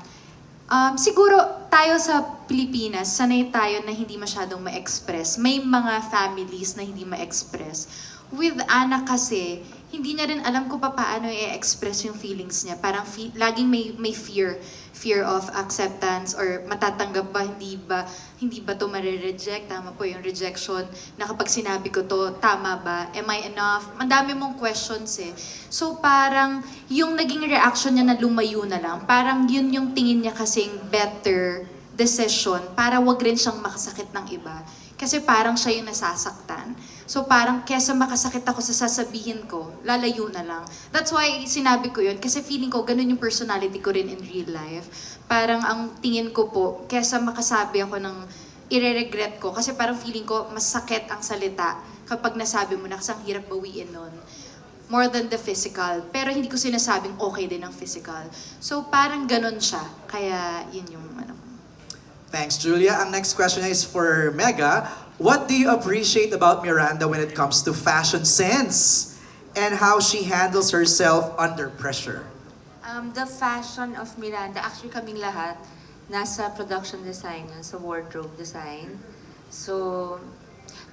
siguro tayo sa Pilipinas, sanay tayo na hindi masyadong ma-express. May mga families na hindi ma-express. With Anna kasi, hindi niya rin alam kung paano i-express yung feelings niya. Parang laging may fear of acceptance or matatanggap ba, hindi ba to marireject? Tama po yung rejection. Na kapag sinabi ko to, tama ba? Am I enough? Mandami mong questions eh. So parang yung naging reaction niya na lumayo na lang, parang yun yung tingin niya kasing better decision para wag rin siyang makasakit ng iba. Kasi parang siya yung nasasaktan. So parang kesa makasakit ako sa sasabihin ko, lalayo na lang. That's why sinabi ko yun. Kasi feeling ko, ganun yung personality ko rin in real life. Parang ang tingin ko po, kesa makasabi ako ng ire-regret ko. Kasi parang feeling ko, mas sakit ang salita kapag nasabi mo na kasi ang hirap bawiin nun. More than the physical. Pero hindi ko sinasabing okay din ang physical. So parang ganun siya. Kaya yun yung Thanks, Julia. Ang next question is for Mega. What do you appreciate about Miranda when it comes to fashion sense and how she handles herself under pressure? The fashion of Miranda, actually kaming lahat, nasa production design yun, sa wardrobe design. So,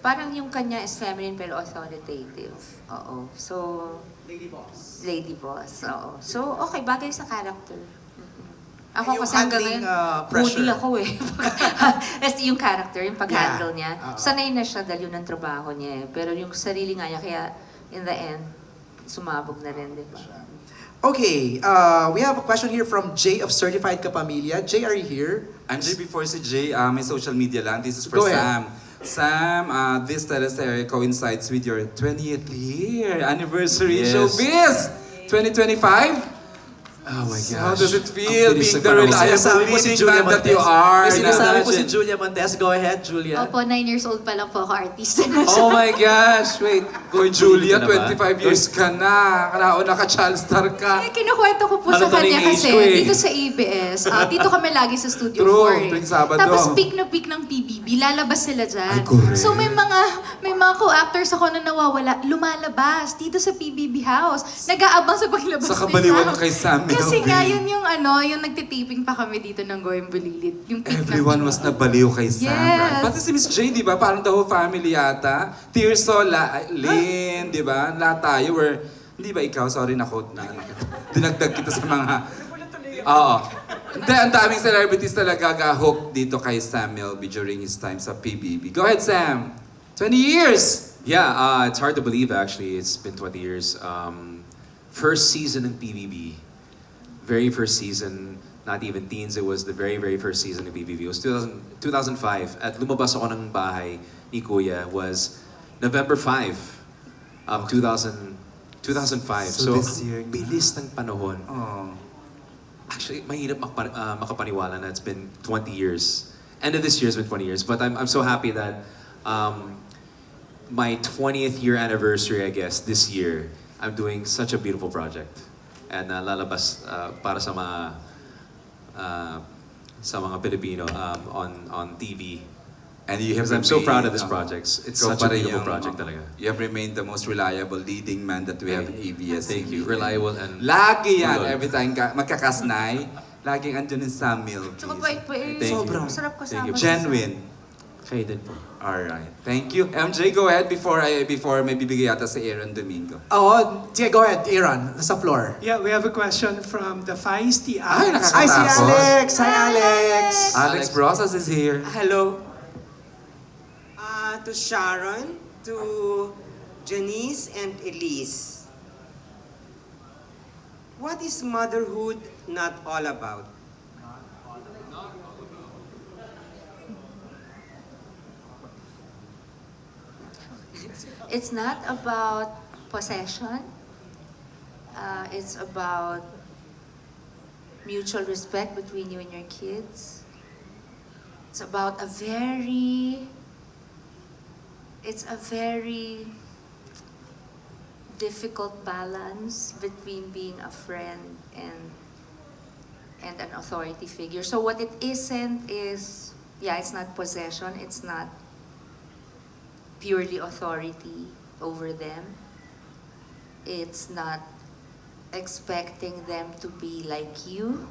parang yung kanya is feminine pero authoritative. Oo. So, Lady boss. lady boss. Oo. So, okay, bagay sa character. Ako Yung kasi hanggang handling, ngayon, pressure. bully ako eh. As yung character, yung pag-handle Yeah. niya. Sanay na siya dahil yun ang trabaho niya eh. Pero yung sarili nga niya, kaya in the end, sumabog na rin, di ba? Okay, we have a question here from Jay of Certified Kapamilya. Jay, are you here? I'm Jay before si Jay, may social media lang. This is for Go ahead. Sam. Sam, this teleserye coincides with your 20th year anniversary Yes. showbiz! 2025? Oh my gosh. How does it feel Ang bilis being ng the panahon. May reliable sinasabi po si leading Julia man that Montes. you are? May sinasabi po si Imagine. Julia Montes. Go ahead, Julia. Opo, 9 years old pa lang po ako, artista na siya. Oh my gosh, wait. Hoy, Julia, Ka na ba? 25 years ka na. Kalaon naka-child star ka. Eh, kinukwento ko po Ano sa to kanya yung age kasi ko eh? dito sa ABS, dito kami lagi sa Studio True, 4 eh. tuwing Sabado. Tapos peak na peak ng PBB, lalabas sila dyan. Ay, correct. So may mga co-actors ako na nawawala, lumalabas dito sa PBB house. Nag-aabang sa paglabas Sa ni kabaliwan Sam. kay Sam Kasi Melvin. nga yun yung yung nagtitaping pa kami dito ng Goyang Bulilit. Yung peak Everyone ng was nabaliw kay Sam, right? Yes. Pati si Miss J, di ba? Parang the whole family yata. Tirso, Lynn, di ba? Lahat tayo were... Hindi ba ikaw? Sorry na quote na. Dinagdag kita sa mga... Oo. Hindi, ang daming celebrities talaga ga-hook dito kay Sam Melby during his time sa PBB. Go ahead, Sam. 20 years! Yeah, it's hard to believe actually. It's been 20 years. First season in PBB. Very first season, not even teens, it was the very, very first season of PBB. It was 2005. At lumabas ako ng bahay ni Kuya was November 5 of 2005. So this year, bilis ng panahon. Oh. Actually, mahirap makapaniwala na it's been 20 years. End of this year has been 20 years. But I'm so happy that my 20th year anniversary, I guess, this year, I'm doing such a beautiful project. And lalabas para sa mga Pilipino on TV. And you have Because I'm so remained, proud of this project. It's ikaw such a pa rin beautiful yung, project talaga. You have remained the most reliable leading man that we have in ABS. Thank you. Reliable and... Lagi yan. Good. Every time magkakasnay, laging andun yung Sam Milky. Tsaka bait-bait. Thank you. Sobrang. Masarap kasama. Thank you. si Sam. Genuine. Kayo din po. Alright. Thank you. MJ, go ahead before may bibigay yata si Aaron Domingo. Oh, sige, go ahead, Aaron. Nasa floor. Yeah, we have a question from the feisty Ay, Alex. Hi, si Tapos? Alex! Hi, Alex! Alex Brosas is here. Hello. To Sharon, to Janice and Elise. What is motherhood not all about? It's not about possession. It's about mutual respect between you and your kids. It's about a very difficult balance between being a friend and an authority figure. So what it isn't is, it's not possession, it's not purely authority over them. It's not expecting them to be like you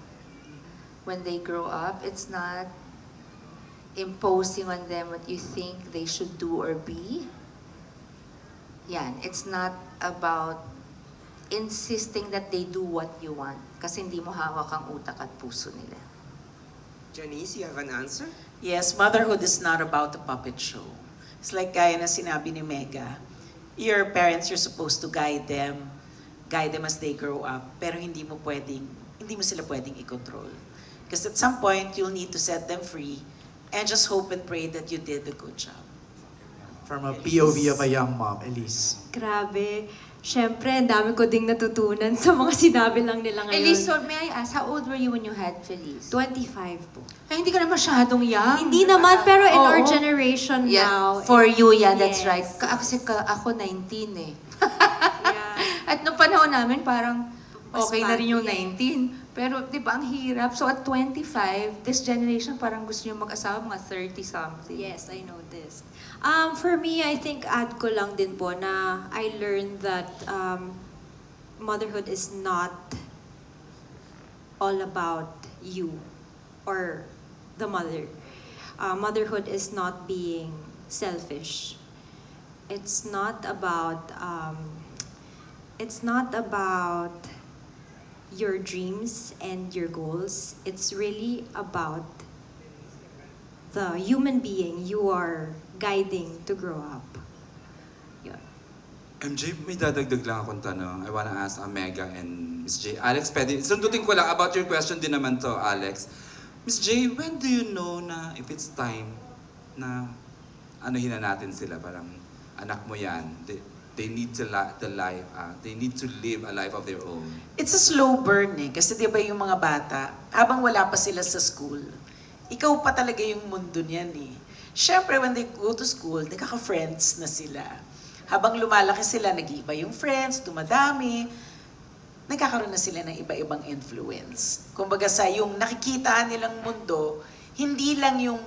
when they grow up. It's not imposing on them what you think they should do or be. It's not about insisting that they do what you want kasi hindi mo hawak ang utak at puso nila. Janice, you have an answer? Yes, motherhood is not about a puppet show. It's like gaya na sinabi ni Mega. Your parents, you're supposed to guide them as they grow up, pero hindi mo sila pwedeng i-control. Because at some point, you'll need to set them free and just hope and pray that you did a good job. From a POV of a young mom, Elise. Grabe. Siyempre, ang dami ko ding natutunan sa mga sinabi lang nila ngayon. Elise, so may I ask, how old were you when you had Feliz? 25 po. Ay, hindi ka na masyadong young. Hindi naman, pero in Oo. our generation now. For you, that's Yes. right. Kasi ako 19 eh. Yeah. At nung panahon namin, parang Mas okay na rin yung bata, 19. Pero di ba, ang hirap. So at 25, this generation parang gusto nyo mag-asawa mga 30-something. Yes, I noticed. For me, I think add ko lang din po na I learned that motherhood is not all about you or the mother. Motherhood is not being selfish. It's not about your dreams and your goals. It's really about the human being you are guiding to grow up. Yun. MJ, may dadagdag lang akong tanong. I wanna ask Mega and Miss J. Alex, pwede, sundutin ko lang about your question din naman to, Alex. Miss J, when do you know na if it's time na anuhin na natin sila? Parang anak mo yan. They need to they need to live a life of their own. It's a slow burn eh. Kasi di ba yung mga bata, habang wala pa sila sa school, ikaw pa talaga yung mundo niyan eh. Siyempre, when they go to school, nagkaka-friends na sila. Habang lumalaki sila, nag-iiba yung friends, dumadami, nagkakaroon na sila ng iba-ibang influence. Kumbaga sa yung nakikita nilang mundo, hindi lang yung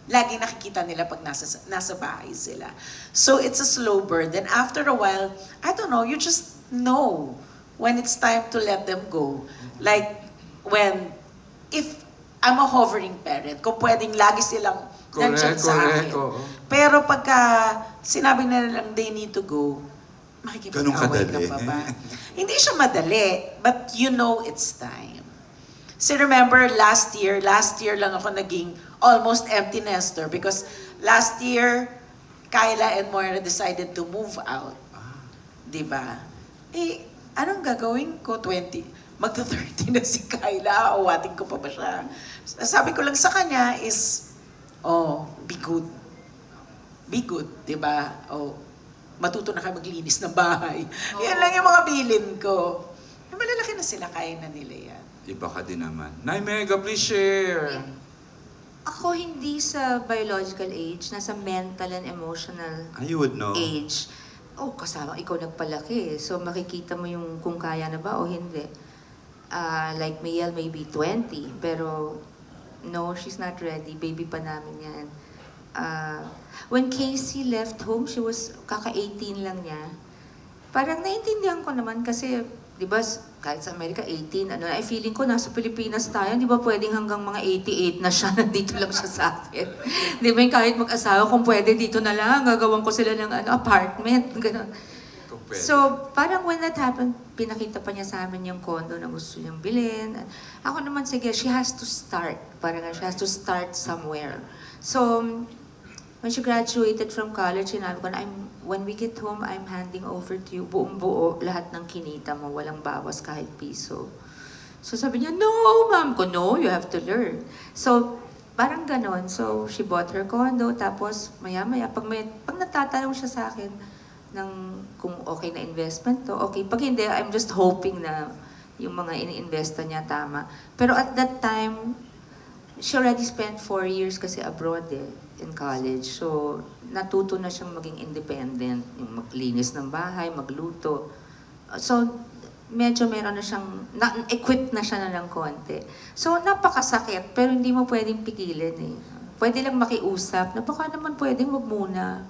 lagi nakikita nila pag nasa bahay sila. So it's a slow burn. Then after a while, I don't know, you just know when it's time to let them go. Like if I'm a hovering parent, kung pwedeng lagi silang nandyan sa akin. oo. Pero pagka sinabi na nilang they need to go, Ganun makikipag-away ka kadali. pa ba? Hindi siya madali, but you know it's time. So remember, last year lang ako naging almost empty nester because last year, Kyla and Moira decided to move out. Diba? Eh, anong gagawin ko? Magta-30 na si Kyla, awatin ko pa ba siya? Sabi ko lang sa kanya is, be good. Be good, diba? Matuto na kayo maglinis ng bahay. Yan lang yung mga bilin ko. Malalaki na sila, kaya na nila yan. Iba ka din naman. Nay Mega, please share. Ako hindi sa biological age, nasa mental and emotional You would know. age. Kasama ikaw nagpalaki. So makikita mo yung kung kaya na ba o hindi. Like Miel, maybe 20. Pero no, she's not ready. Baby pa namin yan. When Casey left home, she was kaka-18 lang niya. Parang naiintindihan ko naman kasi, di ba, kahit sa Amerika, 18, feeling ko nasa Pilipinas tayo, di ba pwedeng hanggang mga 88 na siya, nandito lang siya sa akin. Di ba, kahit mag-asawa, kung pwede dito na lang, gagawan ko sila ng apartment, gano'n. So, parang when that happened, pinakita pa niya sa amin yung condo na gusto niyang bilhin. Ako naman, sige, she has to start. Parang she has to start somewhere. So, when she graduated from college, sinabi ko na, when we get home, I'm handing over to you buong buo, lahat ng kinita mo, walang bawas kahit piso. So sabi niya, no, ma'am ko, no, you have to learn. So, parang ganon. So, she bought her condo, tapos maya-maya, pag natatanong siya sa akin ng kung okay na investment to, okay. Pag hindi, I'm just hoping na yung mga ini-investa niya tama. Pero at that time, she already spent 4 years kasi abroad in college. So, natuto na siyang maging independent, yung maglinis ng bahay, magluto. So, medyo meron na siyang, equipped na siya na ng konti. So, napakasakit, pero hindi mo pwedeng pigilan eh. Pwede lang makiusap, na baka naman pwedeng wag muna.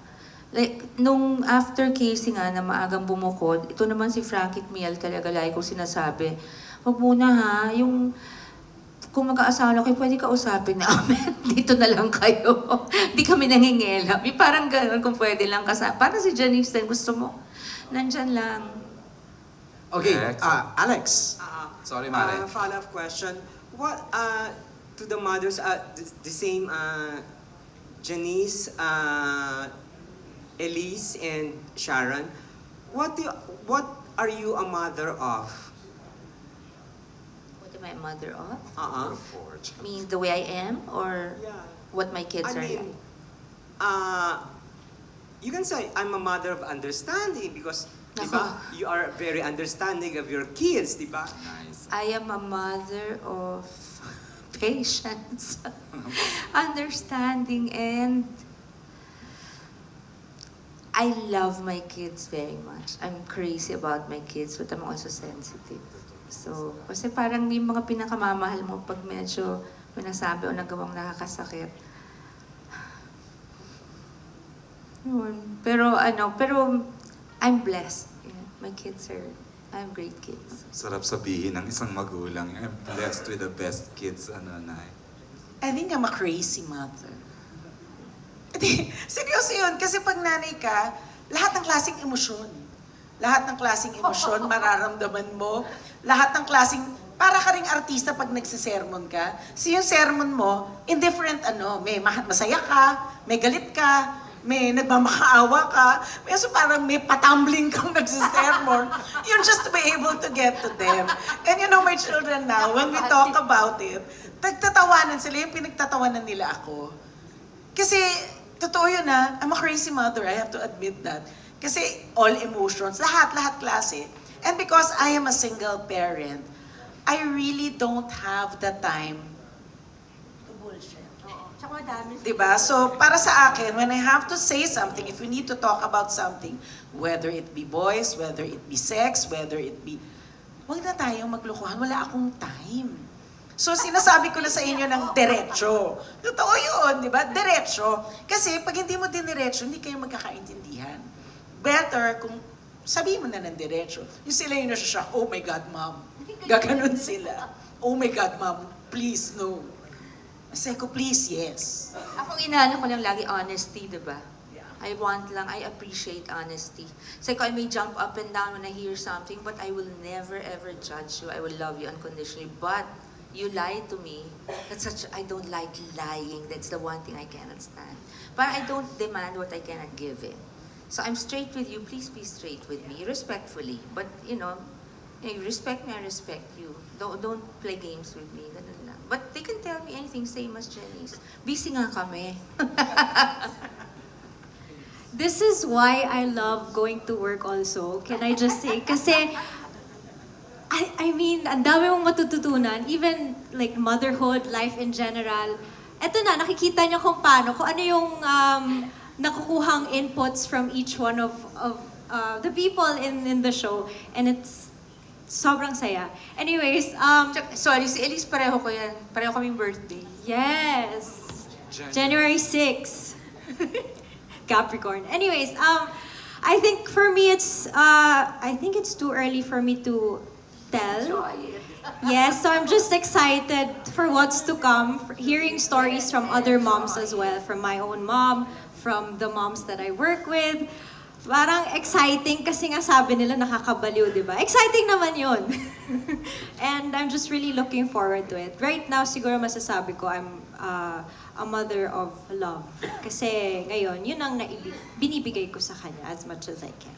Like, nung after Casey nga na maagang bumukod, ito naman si Frankie at Miel talaga lagi ko sinasabi, wag muna ha, yung kung mag-aasawa kayo, pwede ka usapin namin. Dito na lang kayo. Di kami nangingilam. Parang gano'n kung pwede lang kasama. Para si Janice din, gusto mo, nandyan lang. Okay, Alex. Alex. Sorry, Mare. Follow-up question. What, to the mothers, the same Janice, Elise, and Sharon, what are you a mother of? What am I a mother of? Forge. I mean, the way I am, or what my kids are like? You can say I'm a mother of understanding because diba, you are very understanding of your kids, diba? Nice. I am a mother of patience, understanding, and I love my kids very much. I'm crazy about my kids, but I'm also sensitive. So, kasi parang yung mga pinakamamahal mo pag medyo minasabi o nagawang nakakasakit. Yun. Pero I'm blessed. Yeah, my kids I have great kids. Sarap sabihin ng isang magulang, I'm blessed with the best kids, Nay. I think I'm a crazy mother. Seryoso yun. Kasi pag nanay ka, lahat ng klaseng emosyon. Lahat ng klaseng emosyon, mararamdaman mo. Lahat ng klaseng para ka ring artista pag nagsisermon ka. So yung sermon mo, indifferent may masaya ka, may galit ka, may nagmamakaawa ka, may so parang may patumbling kang nagsisermon. You're just to be able to get to them. And you know, my children now, when we talk about it, nagtatawanan sila, yung pinagtatawanan nila ako. Kasi, totoo yun I'm a crazy mother, I have to admit that. Kasi all emotions, lahat klase. And because I am a single parent, I really don't have the time to bullshit. Tsaka madami. Diba? So, para sa akin, when I have to say something, if we need to talk about something, whether it be boys, whether it be sex, whether it be... Huwag na tayong maglukuhan, wala akong time. So, sinasabi ko na sa inyo ng diretso. Totoo yun, di ba? Diretso. Kasi pag hindi mo diniretso, hindi kayo magkakaintindihan. Better kung sabihin mo na ng diretso. Yung sila yung nasa-shock, oh my God, mom. Gaganon sila. Oh my God, mom, please, no. Sabi ko, please, yes. Ako inaano ko lang lagi honesty, di ba? I appreciate honesty. Sabi ko, I may jump up and down when I hear something, but I will never ever judge you. I will love you unconditionally. But you lied to me. I don't like lying. That's the one thing I cannot stand. But I don't demand what I cannot give in. So I'm straight with you. Please be straight with me, respectfully. But you respect me, I respect you. Don't play games with me. Ganun lang. But they can tell me anything, same as Jenny's. Busy nga kami. This is why I love going to work also. Can I just say? Kasi, I mean, ang dami mong matututunan. Even like motherhood, life in general. Eto na, nakikita niyo kung ano yung nakukuhang inputs from each one of the people in the show. And it's sobrang saya. Anyways, Sorry, si Elise pareho ko yan. Pareho kaming birthday. yes! January 6. Capricorn. Anyways, I think for me it's too early for me to tell. Yes, so I'm just excited for what's to come, for hearing stories from other moms as well, from my own mom, from the moms that I work with. Parang exciting kasi nga sabi nila nakakabaliw, di ba? Exciting naman yun. And I'm just really looking forward to it. Right now, siguro masasabi ko, I'm a mother of love. Kasi ngayon, yun ang binibigay ko sa kanya as much as I can.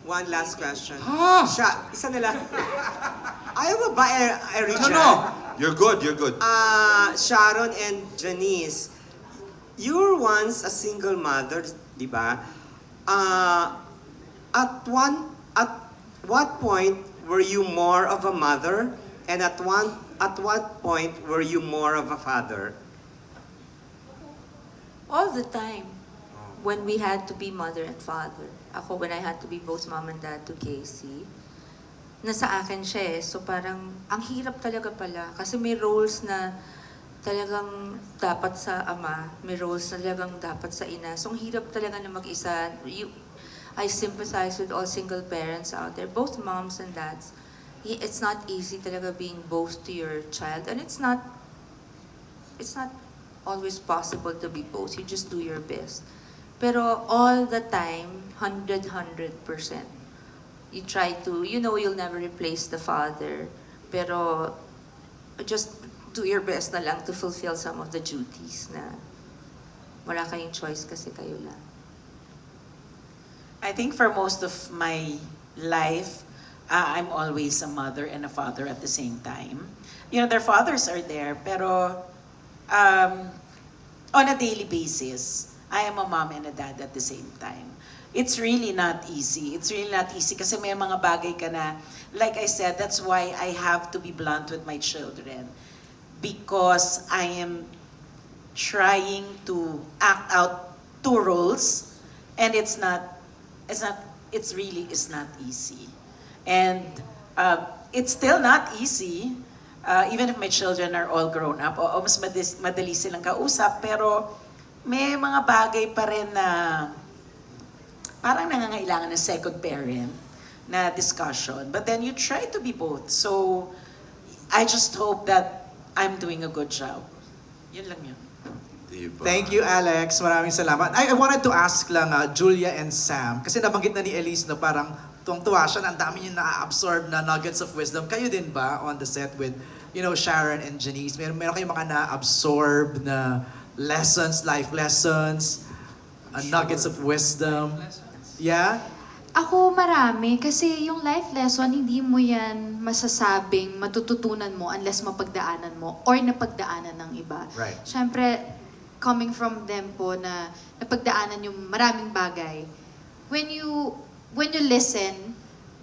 One last question. Isa na lang. Ayaw mo ba, Richard? No. You're good. Sharon and Janice, you were once a single mother, di ba? At what point were you more of a mother, and at what point were you more of a father? All the time. When we had to be mother and father. Ako, when I had to be both mom and dad to Casey, nasa akin siya So parang, ang hirap talaga pala. Kasi may roles na talagang dapat sa ama, may roles na talagang dapat sa ina. So ang hirap talaga na mag-isa. I sympathize with all single parents out there, both moms and dads. It's not easy talaga being both to your child. And it's not always possible to be both. You just do your best. Pero all the time, 100%. You try to, you'll never replace the father. Pero just do your best na lang to fulfill some of the duties na wala kayong choice kasi kayo lang. I think for most of my life, I'm always a mother and a father at the same time. Their fathers are there, pero on a daily basis, I am a mom and a dad at the same time. It's really not easy. Kasi may mga bagay ka na, like I said, that's why I have to be blunt with my children. Because I am trying to act out two roles, and it's really not easy. And it's still not easy, even if my children are all grown up, o mas madali silang kausap, pero may mga bagay pa rin na parang nangangailangan ng second parent na discussion. But then you try to be both. So, I just hope that I'm doing a good job. Yun lang yun. Thank you, Alex. Maraming salamat. I wanted to ask lang, Julia and Sam, kasi nabanggit na ni Elise na parang tuwang-tuwa siya na ang dami niya na-absorb na nuggets of wisdom. Kayo din ba on the set with, Sharon and Janice? Meron kayong mga na-absorb na lessons, life lessons, nuggets of wisdom? Yeah? Ako marami kasi yung life lesson hindi mo yan masasabing matututunan mo unless mapagdaanan mo or napagdaanan ng iba. Right. Siyempre, coming from them po na napagdaanan yung maraming bagay, when you listen,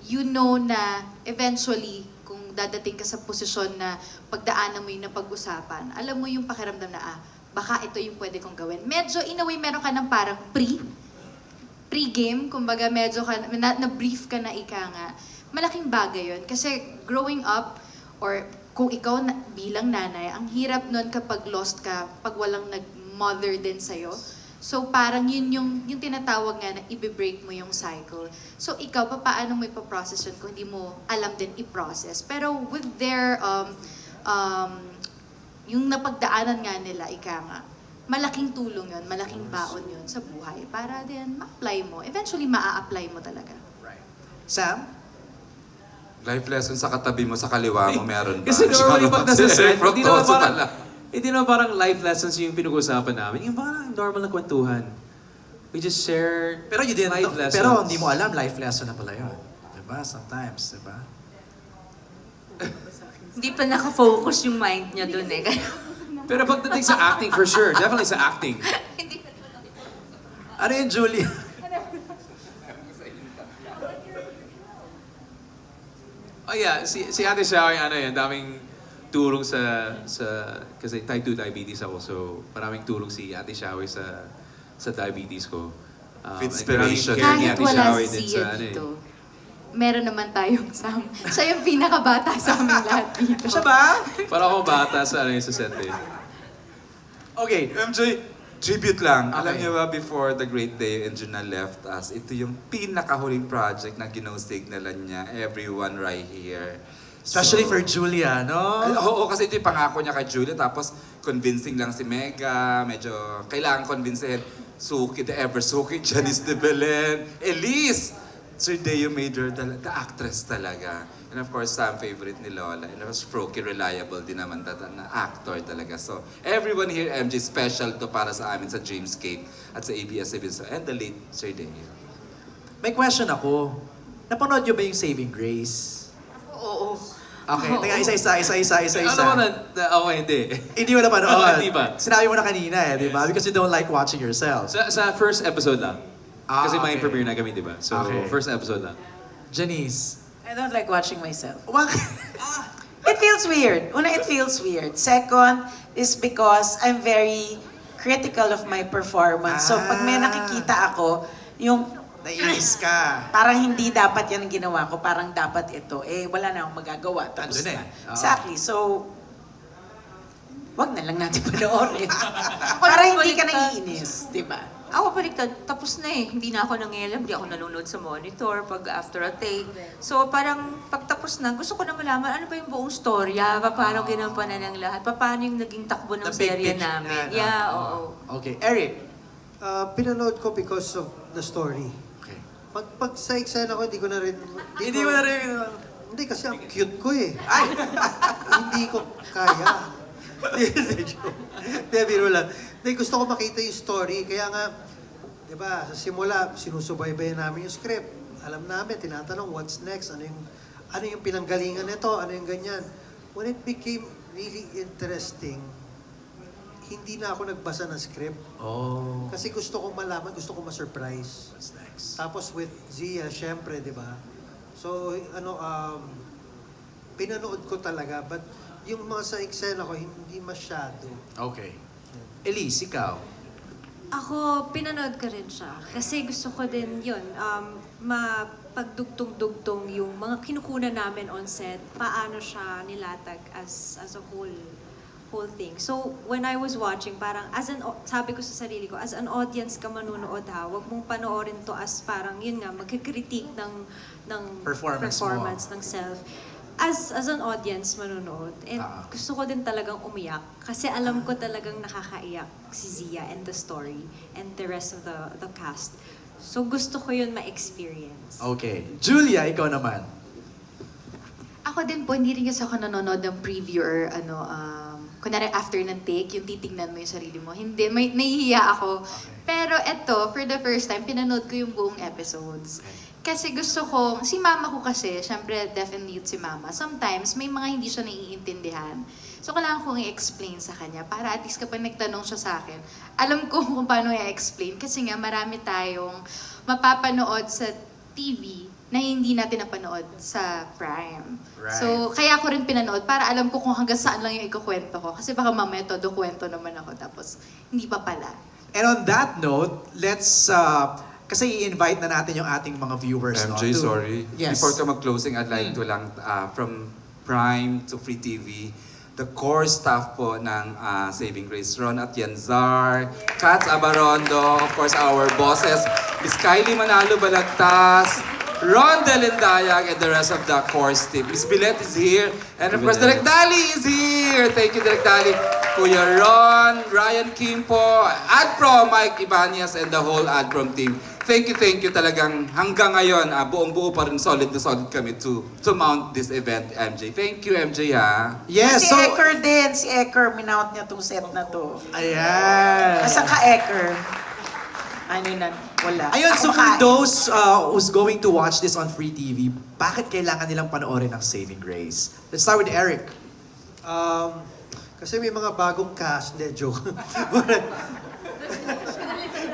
you know na eventually kung dadating ka sa posisyon na pagdaanan mo yung napag-usapan, alam mo yung pakiramdam na baka ito yung pwede kong gawin. Medyo in a way meron ka ng parang pre-game, kumbaga medyo na-brief ka na ika nga. Malaking bagay yun. Kasi growing up, or kung ikaw bilang nanay, ang hirap nun kapag lost ka, pag walang nag-mother din sa'yo. So parang yun yung tinatawag nga na i-break mo yung cycle. So ikaw, paano mo ipaprocess yun kung hindi mo alam din i-process? Pero with their, yung napagdaanan nga nila, ika nga, malaking tulong yun, malaking baon yun sa buhay para din ma-apply mo. Eventually, maa-apply mo talaga. Right. Sam? Life lesson sa katabi mo, sa kaliwa mo, meron ba? Kasi normally pag nasa set, hindi naman Fructuoso parang, pala. hindi naman parang life lessons yung pinag-uusapan namin. Yung parang normal na kwentuhan. We just share Pero you didn't life know, lessons. pero hindi mo alam, life lesson na pala yun. Diba? Sometimes, diba? Hindi pa nakafocus yung mind niya dun eh. Pero pagdating sa acting, for sure. Definitely sa acting. Ano yun, Julia? Oh yeah, si Ate Shao, daming tulong kasi type 2 diabetes ako. So, maraming tulong si Ate Shao sa diabetes ko. Inspiration. And maraming care ni Kahit Ate wala Shao si din Zia dito, meron naman tayong Sam. Siya yung pinakabata sa aming lahat dito. Siya ba? Para ako bata sa set eh. Okay. MJ, tribute lang. Okay. Alam niyo ba, before the great day and Junal left us, ito yung pinakahuling project na gino-signalan niya, everyone right here. Especially for Julia, no? Oo, kasi ito yung pangako niya kay Julia, tapos convincing lang si Mega, medyo kailangan convincehin. Suki, the ever Suki, Janice de Belen, Elise! Sir Deo Major, the actress talaga. And of course, Sam, favorite ni Lola. And of course, Froky, reliable din naman na actor talaga. So, everyone here, MJ, special to para sa amin sa Dreamscape at sa ABS-CBN. So, and the late Sir Deo. May question ako. Napanood niyo ba yung Saving Grace? Oo. Okay, teka, isa. Ano mo ako hindi. Hindi mo napanood. Hindi ba? Sinabi mo na kanina di ba? Because you don't like watching yourself. Sa first episode lang. Kasi may okay. premiere na kami, di ba? So, Okay. first episode lang. Janice. I don't like watching myself. Bakit? It feels weird. Una, it feels weird. Second is because I'm very critical of my performance. So pag may nakikita ako, yung Naiinis ka. parang hindi dapat yan ang ginawa ko, parang dapat ito, wala na akong magagawa. Tapos Andun na. Oo. Exactly. So, wag na lang natin panoorin. Para hindi ka naiinis, di ba? Ako baliktad, tapos na eh. Hindi na ako nangialam, hindi ako nanonood sa monitor pag after a take. So parang pagtapos na, gusto ko na malaman ano ba yung buong storya, paano ginampanan ng lahat, paano yung naging takbo ng The big serye picture namin. na, Yeah, no? oo. Okay, Eric. Pinanood ko because of the story. Okay. Pag sa eksena ko, hindi ko na rin... Hindi mo na rin... Hindi, kasi ang cute ko eh. Ay! Hindi ko kaya. Hindi, joke. Hindi, biro lang. Hindi, gusto ko makita yung story. Kaya nga, di ba, sa simula, sinusubaybayan namin yung script. Alam namin, tinatanong, what's next? Ano yung pinanggalingan nito? Ano yung ganyan? When it became really interesting, hindi na ako nagbasa ng script. Oh. Kasi gusto kong malaman, gusto kong ma-surprise. What's next? Tapos with Zia, syempre, di ba? So, pinanood ko talaga. But yung mga sa eksena ko, hindi masyado. Okay. Elise, ikaw. Ako, pinanood ko rin siya. Kasi gusto ko din yun, mapagdugtong-dugtong yung mga kinukunan namin on set, paano siya nilatag as a whole thing. So, when I was watching, parang, sabi ko sa sarili ko, as an audience ka manunood wag mong panoorin to as parang, yun nga, magkikritik ng Performance mo. ng self. As an audience manunood, and gusto ko din talagang umiyak kasi alam ko talagang nakakaiyak si Zia and the story and the rest of the cast. So gusto ko yun ma-experience. Okay. Julia, ikaw naman. Ako din po, hindi rin kasi ako nanonood ng preview or kunwari after ng take, yung titignan mo yung sarili mo. Hindi, may nahihiya ako. Pero eto, for the first time, pinanood ko yung buong episodes. Kasi gusto ko, si mama ko kasi, syempre deaf and mute si mama. Sometimes, may mga hindi siya naiintindihan. So, kailangan kong i-explain sa kanya para at least kapag nagtanong siya sa akin, alam ko kung paano i-explain. Kasi nga, marami tayong mapapanood sa TV na hindi natin napanood sa Prime. Right. So, kaya ako rin pinanood para alam ko kung hanggang saan lang yung ikukwento ko. Kasi baka mamaya todo kwento naman ako tapos hindi pa pala. And on that note, let's, kasi i-invite na natin yung ating mga viewers. MJ, sorry. Yes. Before ka mag-closing, I'd like to lang, from Prime to Free TV, the core staff po ng Saving Grace, Ron Atienzar, Katz Abarondo, of course our bosses, Miss Kylie Manalo Balagtas, Ron Delendayag, and the rest of the core team. Miss Bilet is here, and of course Direk Dali is here. Thank you, Direk Dali. Kuya Ron, Ryan Kim po, AdPro, Mike Ibanez, and the whole AdPro team. Thank you talagang hanggang ngayon, buong-buo pa rin solid na solid kami to mount this event, MJ. Thank you, MJ, ha? Yes, Si so... Eker din, si Eker, minount niya tong set na to. Ayan. Asa ka, Eker? Ano na, wala. Ayun, so Ako for kain. those who's going to watch this on Free TV, bakit kailangan nilang panoorin ang Saving Grace? Let's start with Eric. Kasi may mga bagong cast. Hindi, joke.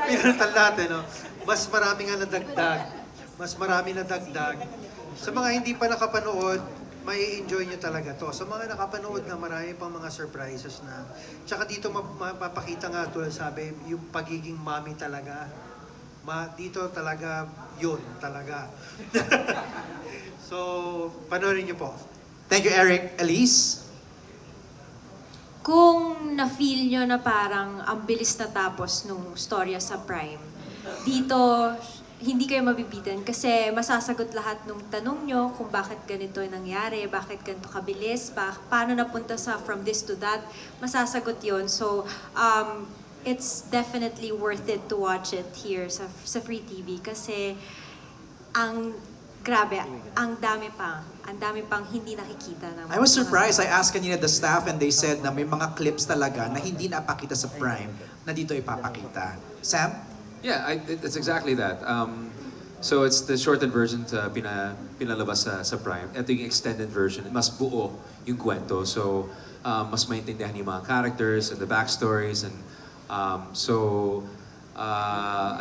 Pinalitan natin, no? Mas marami nga nadagdag. Mas marami nadagdag. Sa mga hindi pa nakapanood, may enjoy nyo talaga to. Sa mga nakapanood na, marami pang mga surprises na. Tsaka dito mapapakita nga tulad sabi, yung pagiging mommy talaga. Dito talaga, yun talaga. So, panoorin nyo po. Thank you, Eric. Elise? Kung na-feel nyo na parang ang bilis natapos nung storya sa Prime, dito hindi kayo mabibitin kasi masasagot lahat ng tanong nyo kung bakit ganito yung nangyari, bakit ganito kabilis, paano napunta sa from this to that, masasagot yon. So, it's definitely worth it to watch it here sa Free TV kasi grabe, ang dami pang hindi nakikita ng I was surprised. I asked kanina the staff and they said na may mga clips talaga na hindi napakita sa Prime na dito ipapakita. Sam? Yeah, it's exactly that. So it's the shortened version to pinalabas sa Prime. Ito yung extended version. Mas buo yung kwento. So mas maintindihan yung mga characters and the backstories. And ang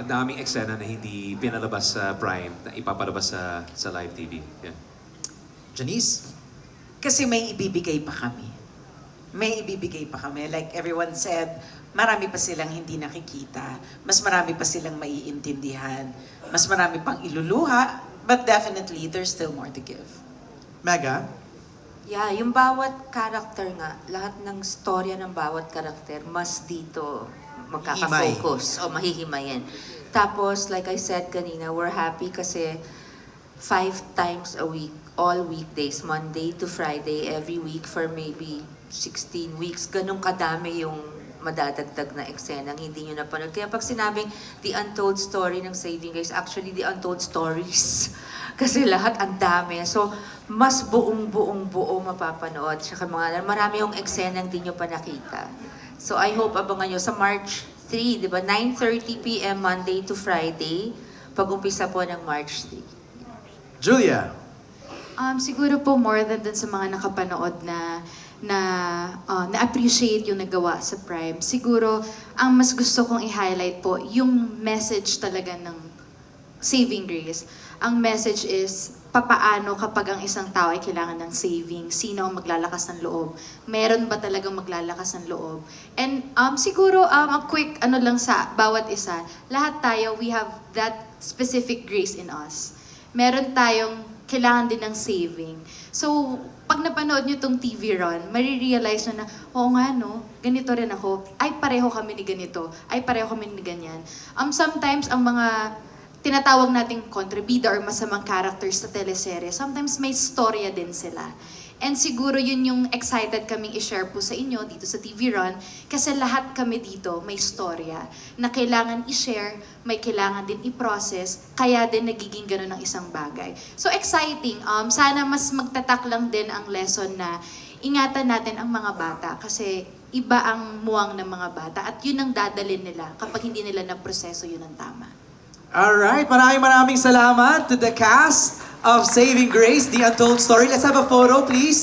daming eksena na hindi pinalabas sa Prime na ipapalabas sa live TV. Yeah. Janice? Kasi may ibibigay pa kami. May ibibigay pa kami. Like everyone said, marami pa silang hindi nakikita. Mas marami pa silang maiintindihan. Mas marami pang iluluha. But definitely, there's still more to give. Mega? Yeah, yung bawat character nga, lahat ng storya ng bawat karakter, mas dito magkaka-focus o mahihimayin. Tapos, like I said kanina, we're happy kasi 5 times a week, all weekdays, Monday to Friday, every week for maybe 16 weeks. Ganun kadami yung madadagdag na eksenang hindi nyo napanood. Kaya pag sinabing the untold story ng Saving Grace, actually the untold stories. Kasi lahat ang dami. So, mas buo mapapanood. Tsaka marami yung eksenang hindi nyo pa nakita. So, I hope abangan nyo sa March 3, di ba? 9:30 p.m. Monday to Friday. Pag-umpisa po ng March 3. Julia? Siguro po more than dun sa mga nakapanood na-appreciate yung nagawa sa Prime. Siguro, ang mas gusto kong i-highlight po, yung message talaga ng Saving Grace. Ang message is, papaano kapag ang isang tao ay kailangan ng saving? Sino ang maglalakas ng loob? Meron ba talagang maglalakas ng loob? And siguro, a quick lang sa bawat isa, lahat tayo, we have that specific grace in us. Meron tayong kailangan din ng saving. So, pag napanood nyo tong TV run, marirealize nyo na, oo nga no, ganito rin ako. Ay, pareho kami ni ganito. Ay, pareho kami ni ganyan. Sometimes, ang mga tinatawag nating kontrabida or masamang characters sa teleserye, sometimes may storya din sila. And siguro yun yung excited kaming i-share po sa inyo dito sa TV Run kasi lahat kami dito may storya na kailangan i-share, may kailangan din i-process, kaya din nagiging ganun ang isang bagay. So exciting. Sana mas magtatak lang din ang lesson na ingatan natin ang mga bata kasi iba ang muwang ng mga bata at yun ang dadalhin nila kapag hindi nila na-proseso yun ang tama. Alright, maraming salamat to the cast of Saving Grace, The Untold Story. Let's have a photo, please.